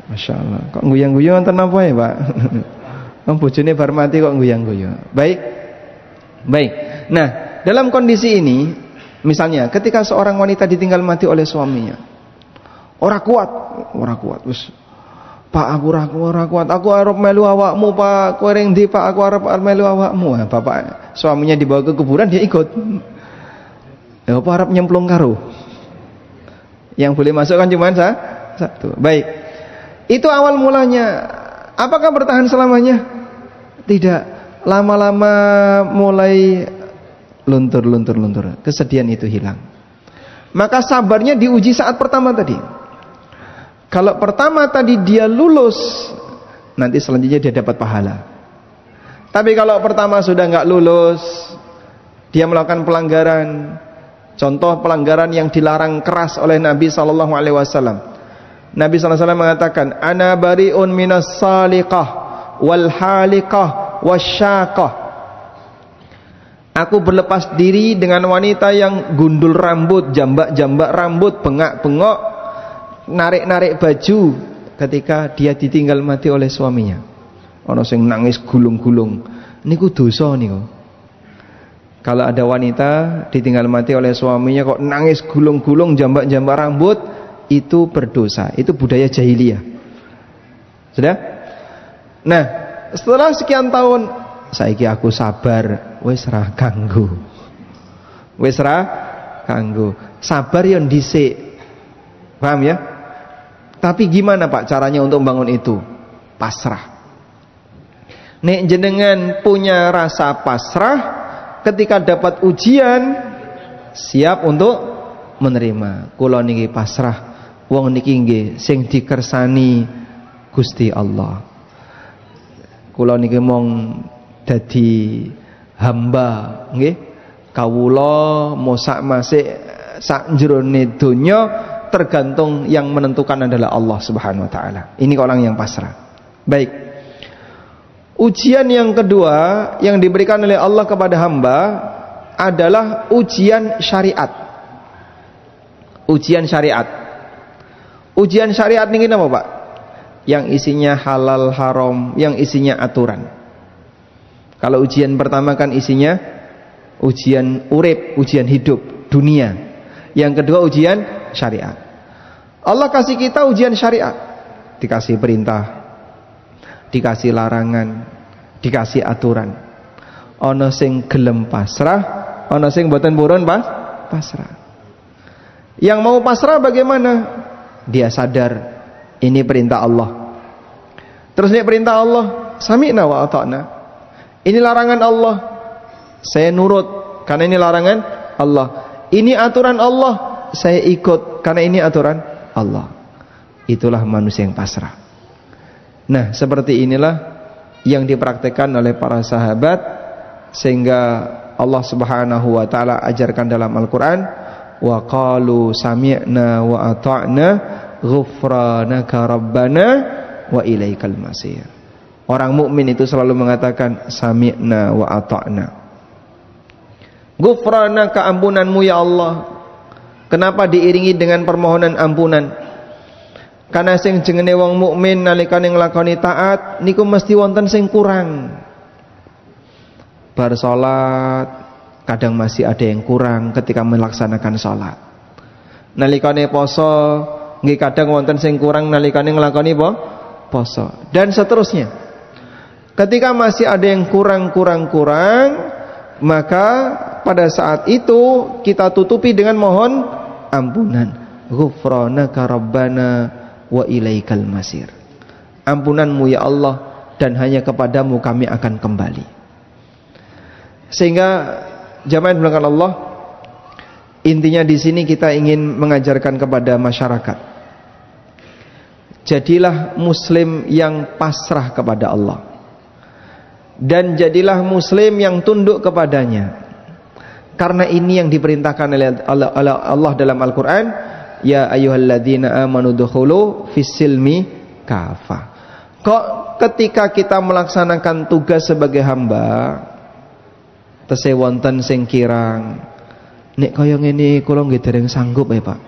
Masya Allah. Kok guyang-guyu wonten apa ya, Pak? Wong bojone bar mati kok guyang-guyu. Baik. Nah, dalam kondisi ini, misalnya ketika seorang wanita ditinggal mati oleh suaminya, ora kuat, wis, Pak aku ora kuat, aku arep melu awakmu, Pak, kowe ring ndi, Pak, aku arep melu awakmu. Nah, bapak suaminya dibawa ke kuburan, dia ikut. Ya apa arep nyemplung karo? Yang boleh masuk kan cuma satu. Baik. Itu awal mulanya. Apakah bertahan selamanya? Tidak. Lama-lama mulai luntur. Kesedihan itu hilang. Maka sabarnya diuji saat pertama tadi. Kalau pertama tadi dia lulus, nanti selanjutnya dia dapat pahala. Tapi kalau pertama sudah nggak lulus, dia melakukan pelanggaran. Contoh pelanggaran yang dilarang keras oleh Nabi SAW. Nabi SAW mengatakan, Ana bari'un minas saliqah wal haliqah wasyaqah. Aku berlepas diri dengan wanita yang gundul rambut, jambak-jambak rambut, bengak-bengok, narik-narik baju ketika dia ditinggal mati oleh suaminya. Ono sing nangis gulung-gulung. Niku dosa niku. Kalau ada wanita ditinggal mati oleh suaminya kok nangis gulung-gulung, jambak-jambak rambut, itu berdosa. Itu budaya jahiliyah. Sudah? Nah, setelah sekian tahun, saiki aku sabar, wis ra kanggo. Sabar yo dhisik. Paham ya? Tapi gimana Pak caranya untuk membangun itu? Pasrah. Nek jenengan punya rasa pasrah, ketika dapat ujian siap untuk menerima. Kula niki pasrah, wong niki nggih sing dikersani Gusti Allah. Kula niki mong dadi hamba nggih. Kawula mosak masik sak jerone donya tergantung yang menentukan adalah Allah Subhanahu wa taala. Ini orang yang pasrah. Baik. Ujian yang kedua yang diberikan oleh Allah kepada hamba adalah ujian syariat. Ujian syariat. Ujian syariat ini apa, Pak? Yang isinya halal haram, yang isinya aturan. Kalau ujian pertama kan isinya ujian urip, ujian hidup dunia. Yang kedua ujian syariat. Allah kasih kita ujian syariat. Dikasih perintah, dikasih larangan, dikasih aturan. Ana sing gelem pasrah, ana sing mboten purun pasrah. Yang mau pasrah bagaimana? Dia sadar ini perintah Allah. Terus ini perintah Allah, sami'na wa ata'na. Ini larangan Allah, saya nurut karena ini larangan Allah. Ini aturan Allah, saya ikut karena ini aturan Allah. Itulah manusia yang pasrah. Nah, seperti inilah yang dipraktikkan oleh para sahabat, sehingga Allah Subhanahu wa taala ajarkan dalam Al-Qur'an, wa qalu sami'na wa ata'na ghufranaka rabbana wa ilaikal masir. Orang mukmin itu selalu mengatakan sami'na wa ata'na. Ghufranaka, ampunanmu ya Allah. Kenapa diiringi dengan permohonan ampunan? Karena sing jenenge wong mukmin nalikane nglakoni taat niku mesti wonten sing kurang. Bar salat kadang masih ada yang kurang ketika melaksanakan salat. Nalikane poso nggih kadang wonten sing kurang nalikane nglakoni poso dan seterusnya. Ketika masih ada yang kurang, maka pada saat itu kita tutupi dengan mohon ampunan. Ghufranaka rabbana wa ilaikal masir. Ampunanmu ya Allah, dan hanya kepadamu kami akan kembali. Sehingga jamaah yang dimuliakan Allah, intinya di sini kita ingin mengajarkan kepada masyarakat, jadilah muslim yang pasrah kepada Allah, dan jadilah muslim yang tunduk kepadanya. Karena ini yang diperintahkan oleh Allah dalam Al-Quran, ya ayyuhalladzina amanu dukhulu fissilmi kafah. Kok ketika kita melaksanakan tugas sebagai hamba tesih wonten sing kirang, nek kaya ngene kula nggih dereng sanggup ya Pak,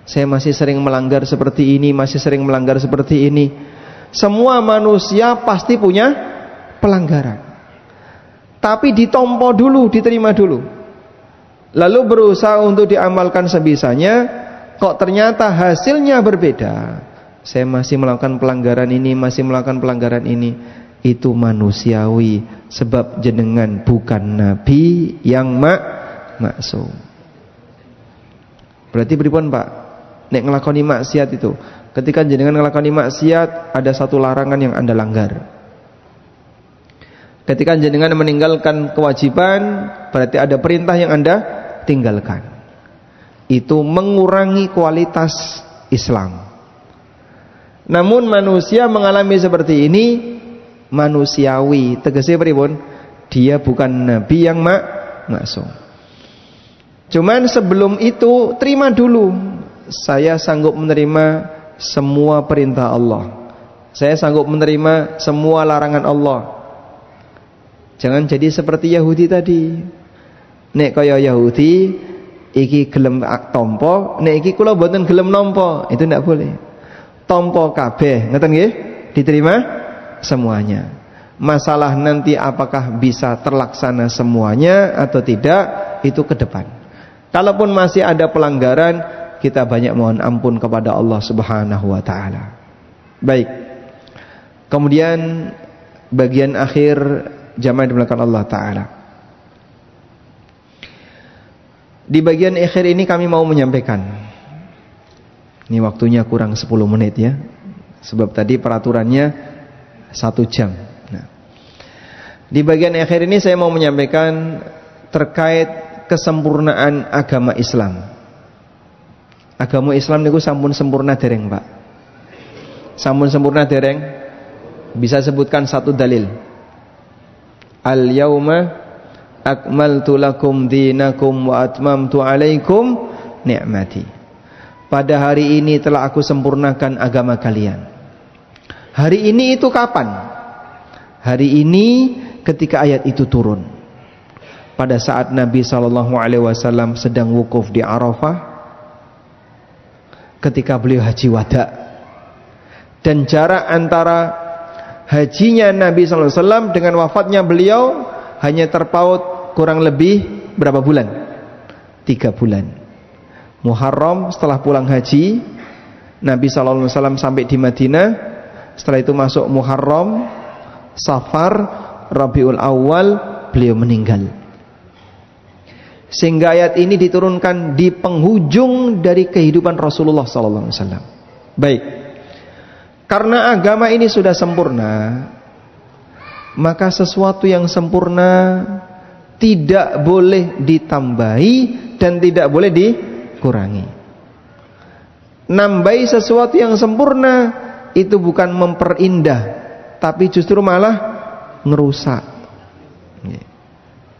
saya masih sering melanggar seperti ini, masih sering melanggar seperti ini. Semua manusia pasti punya pelanggaran, tapi ditompo dulu, diterima dulu, lalu berusaha untuk diamalkan sebisanya. Kok ternyata hasilnya berbeda, saya masih melakukan pelanggaran ini, masih melakukan pelanggaran ini. Itu manusiawi, sebab jenengan bukan nabi yang maksum. Berarti pripun Pak? Nek ngelakoni maksiat itu, ketika jenengan ngelakoni maksiat, ada satu larangan yang Anda langgar. Ketika jenengan meninggalkan kewajiban, berarti ada perintah yang Anda tinggalkan. Itu mengurangi kualitas Islam. Namun manusia mengalami seperti ini manusiawi, tegese pripun? Dia bukan nabi yang maksum. Cuman sebelum itu terima dulu, saya sanggup menerima semua perintah Allah, saya sanggup menerima semua larangan Allah. Jangan jadi seperti Yahudi tadi. Nek kaya Yahudi iki gelem tompo, nek iki kula mboten gelem nampa, itu ndak boleh. Tompo kabeh, ngeten nggih? Diterima semuanya. Masalah nanti apakah bisa terlaksana semuanya atau tidak, itu ke depan. Kalaupun masih ada pelanggaran, kita banyak mohon ampun kepada Allah Subhanahu wa taala. Baik. Kemudian bagian akhir jamaah dimulakan Allah taala. Di bagian akhir ini kami mau menyampaikan Ini waktunya kurang 10 menit ya. Sebab tadi peraturannya 1 jam. Nah, di bagian akhir ini saya mau menyampaikan terkait kesempurnaan agama Islam. Agama Islam niku sampun sempurna dereng, Pak? Sampun sempurna dereng? Bisa sebutkan satu dalil. Al-yauma akmaltu lakum dinakum wa atmamtu alaikum ni'mati. Pada hari ini telah aku sempurnakan agama kalian. Hari ini itu kapan? Hari ini ketika ayat itu turun. Pada saat Nabi SAW sedang wukuf di Arafah, ketika beliau haji wada. Dan jarak antara hajinya Nabi SAW dengan wafatnya beliau hanya terpaut kurang lebih berapa bulan? 3 bulan. Muharram setelah pulang haji, Nabi SAW sampai di Madinah. Setelah itu masuk Muharram, Safar, Rabiul Awal, beliau meninggal. Sehingga ayat ini diturunkan di penghujung dari kehidupan Rasulullah SAW. Baik, karena agama ini sudah sempurna, maka sesuatu yang sempurna tidak boleh ditambahi dan tidak boleh dikurangi. Nambahi sesuatu yang sempurna itu bukan memperindah, tapi justru malah ngerusak.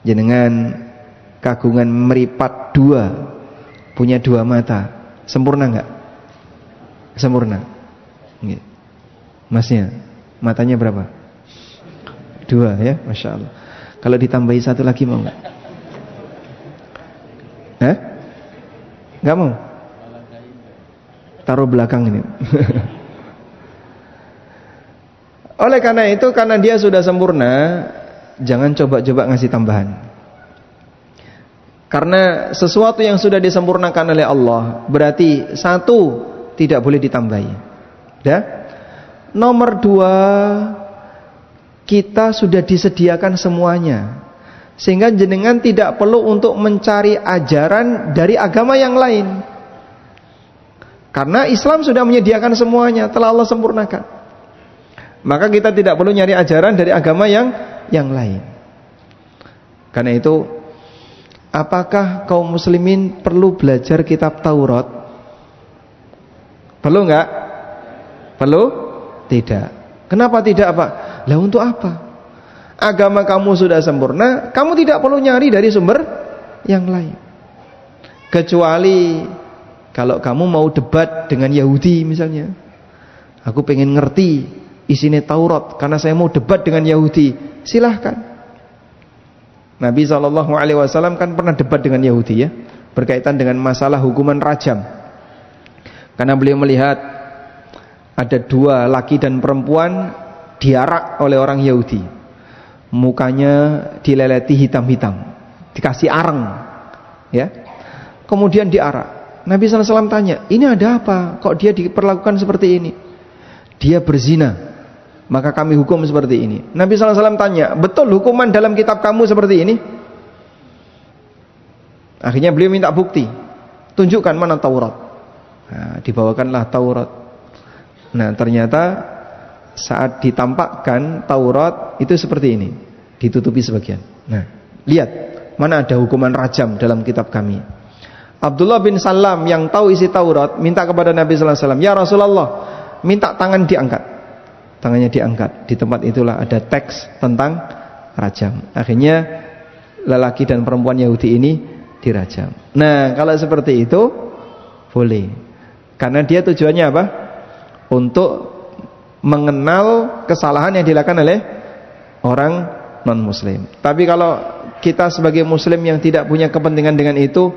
Jenengan kagungan meripat 2, punya 2 mata, sempurna enggak? Sempurna. Masnya, matanya berapa? 2 ya, Masya Allah. Kalau ditambahi 1 lagi mau enggak? Hah? Enggak mau? Taruh belakang ini. Oleh karena itu, karena dia sudah sempurna, jangan coba-coba ngasih tambahan. Karena sesuatu yang sudah disempurnakan oleh Allah, berarti 1 tidak boleh ditambahi. Ya? Nomor 2, kita sudah disediakan semuanya, sehingga jenengan tidak perlu untuk mencari ajaran dari agama yang lain. Karena Islam sudah menyediakan semuanya, telah Allah sempurnakan. Maka kita tidak perlu nyari ajaran dari agama yang lain. Karena itu, apakah kaum muslimin perlu belajar kitab Taurat? Perlu enggak? Perlu? Tidak. Kenapa tidak, Pak? Lah untuk apa? Agama kamu sudah sempurna, kamu tidak perlu nyari dari sumber yang lain. Kecuali kalau kamu mau debat dengan Yahudi misalnya. Aku pengen ngerti isinya Taurat karena saya mau debat dengan Yahudi, silahkan. Nabi SAW kan pernah debat dengan Yahudi ya, berkaitan dengan masalah hukuman rajam. Karena beliau melihat ada 2 laki dan perempuan diarak oleh orang Yahudi, mukanya dileleti hitam-hitam, dikasih areng ya, kemudian diarak. Nabi SAW tanya, ini ada apa? Kok dia diperlakukan seperti ini? Dia berzina, maka kami hukum seperti ini. Nabi SAW tanya, betul hukuman dalam kitab kamu seperti ini? Akhirnya beliau minta bukti, tunjukkan mana Taurat. Nah, dibawakanlah Taurat. Nah, ternyata saat ditampakkan Taurat itu seperti ini, ditutupi sebagian. Nah, lihat, mana ada hukuman rajam dalam kitab kami. Abdullah bin Salam yang tahu isi Taurat minta kepada Nabi SAW, ya Rasulullah, minta tangan diangkat. Tangannya diangkat. Di tempat itulah ada teks tentang rajam. Akhirnya lelaki dan perempuan Yahudi ini dirajam. Nah, kalau seperti itu boleh. Karena dia tujuannya apa? Untuk mengenal kesalahan yang dilakukan oleh orang non-muslim. Tapi kalau kita sebagai muslim yang tidak punya kepentingan dengan itu,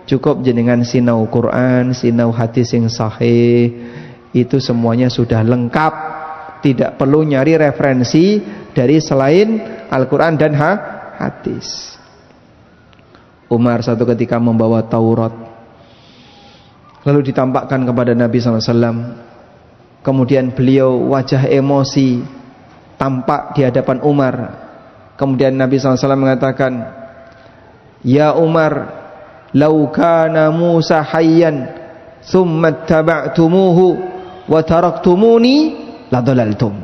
cukup jenengan sinau Quran, sinau hadis yang sahih, itu semuanya sudah lengkap. Tidak perlu nyari referensi dari selain Al-Quran dan hadis. Umar satu ketika membawa Taurat, lalu ditampakkan kepada Nabi SAW. Kemudian beliau wajah emosi tampak di hadapan Umar. Kemudian Nabi SAW mengatakan, ya Umar, lau kana Musa hayyan thumma taba'tumuhu wa taraktumuni ladhalaltum.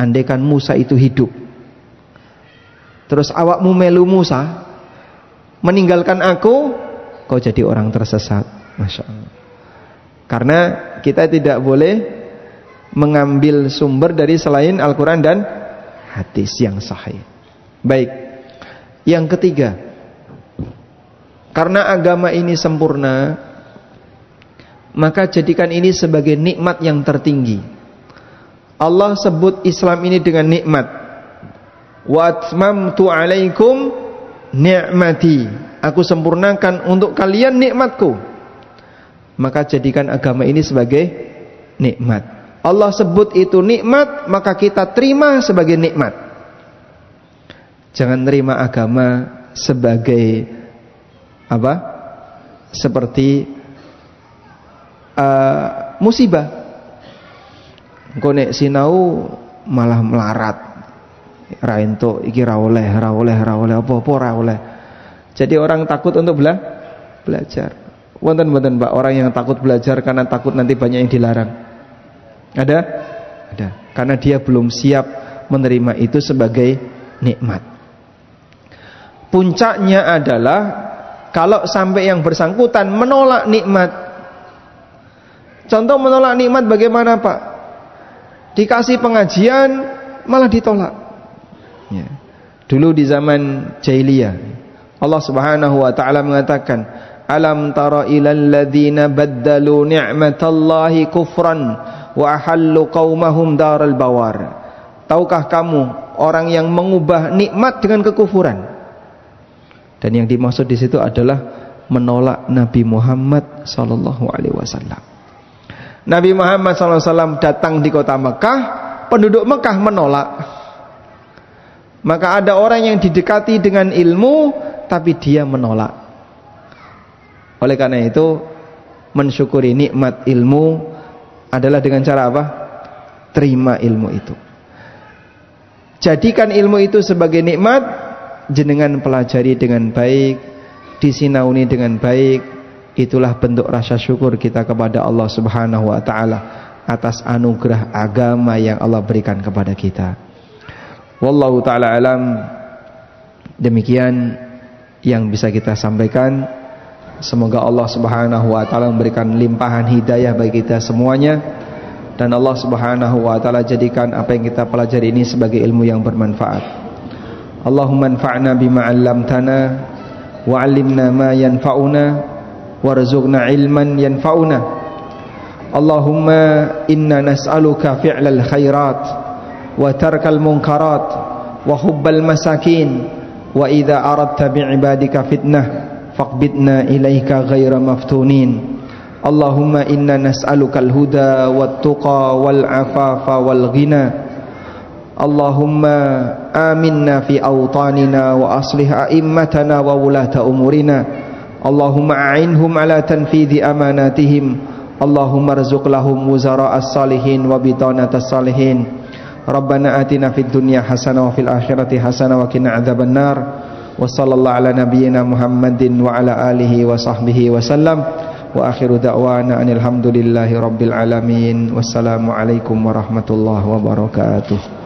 Andaikan Musa itu hidup, terus awakmu melu Musa, meninggalkan aku, kau jadi orang tersesat. Masya Allah. Karena kita tidak boleh mengambil sumber dari selain Al-Quran dan hadis yang sahih. Baik. Yang ketiga, karena agama ini sempurna, maka jadikan ini sebagai nikmat yang tertinggi. Allah sebut Islam ini dengan nikmat. Wa atmamtu alaikum ni'mati. Aku sempurnakan untuk kalian nikmatku. Maka jadikan agama ini sebagai nikmat. Allah sebut itu nikmat, maka kita terima sebagai nikmat. Jangan terima agama sebagai apa? Seperti musibah. Engko nek sinau malah melarat. Ra entuk iki ra oleh apa-apa ra oleh. Jadi orang takut untuk belajar. Wonten-wonten Pak orang yang takut belajar karena takut nanti banyak yang dilarang. Ada? Ada. Karena dia belum siap menerima itu sebagai nikmat. Puncaknya adalah kalau sampai yang bersangkutan menolak nikmat. Contoh menolak nikmat bagaimana Pak? Dikasih pengajian malah ditolak. Ya. Dulu di zaman jahiliyah Allah Subhanahu wa taala mengatakan, "Alam tara ilal ladzina baddalu ni'matallahi kufran wa ahallu qaumahum daral bawar." Tahukah kamu orang yang mengubah nikmat dengan kekufuran? Dan yang dimaksud di situ adalah menolak Nabi Muhammad sallallahu alaihi wasallam. Nabi Muhammad SAW datang di kota Mekah, penduduk Mekah menolak. Maka ada orang yang didekati dengan ilmu, tapi dia menolak. Oleh karena itu, mensyukuri nikmat ilmu adalah dengan cara apa? Terima ilmu itu. Jadikan ilmu itu sebagai nikmat, jenengan pelajari dengan baik, disinauni dengan baik. Itulah bentuk rasa syukur kita kepada Allah Subhanahu wa taala atas anugerah agama yang Allah berikan kepada kita. Wallahu taala alam. Demikian yang bisa kita sampaikan. Semoga Allah Subhanahu wa taala memberikan limpahan hidayah bagi kita semuanya, dan Allah Subhanahu wa taala jadikan apa yang kita pelajari ini sebagai ilmu yang bermanfaat. Allahumma anfa'na bima 'allamtana wa 'allimna ma yanfa'una warzuqna ilman yanfa'una. Allahumma inna nas'aluka fi'lal khairat wa tarkal munkarat wa hubbal masakin wa idza aradta bi'ibadika fitnah faqbidna ilaika ghaira maftunin. Allahumma inna nas'aluka al-huda wat tuqa wal afafa wal ghina. Allahumma aminna fi awtanina wa aslih a'immatana wa wulata umurina. Allahumma a'inhum ala tanfidhi amanatihim. Allahumma arzuq lahum wuzara'as salihin wa bitanatas salihin. Rabbana atina fid dunya hasanah wa fil akhirati hasanah wa qina adzaban nar. Wa sallallahu ala nabiyyina Muhammadin wa ala alihi wa sahbihi wa sallam. Wa akhiru da'wana anil hamdulillahi rabbil alamin. Wassalamu alaikum warahmatullahi wabarakatuh.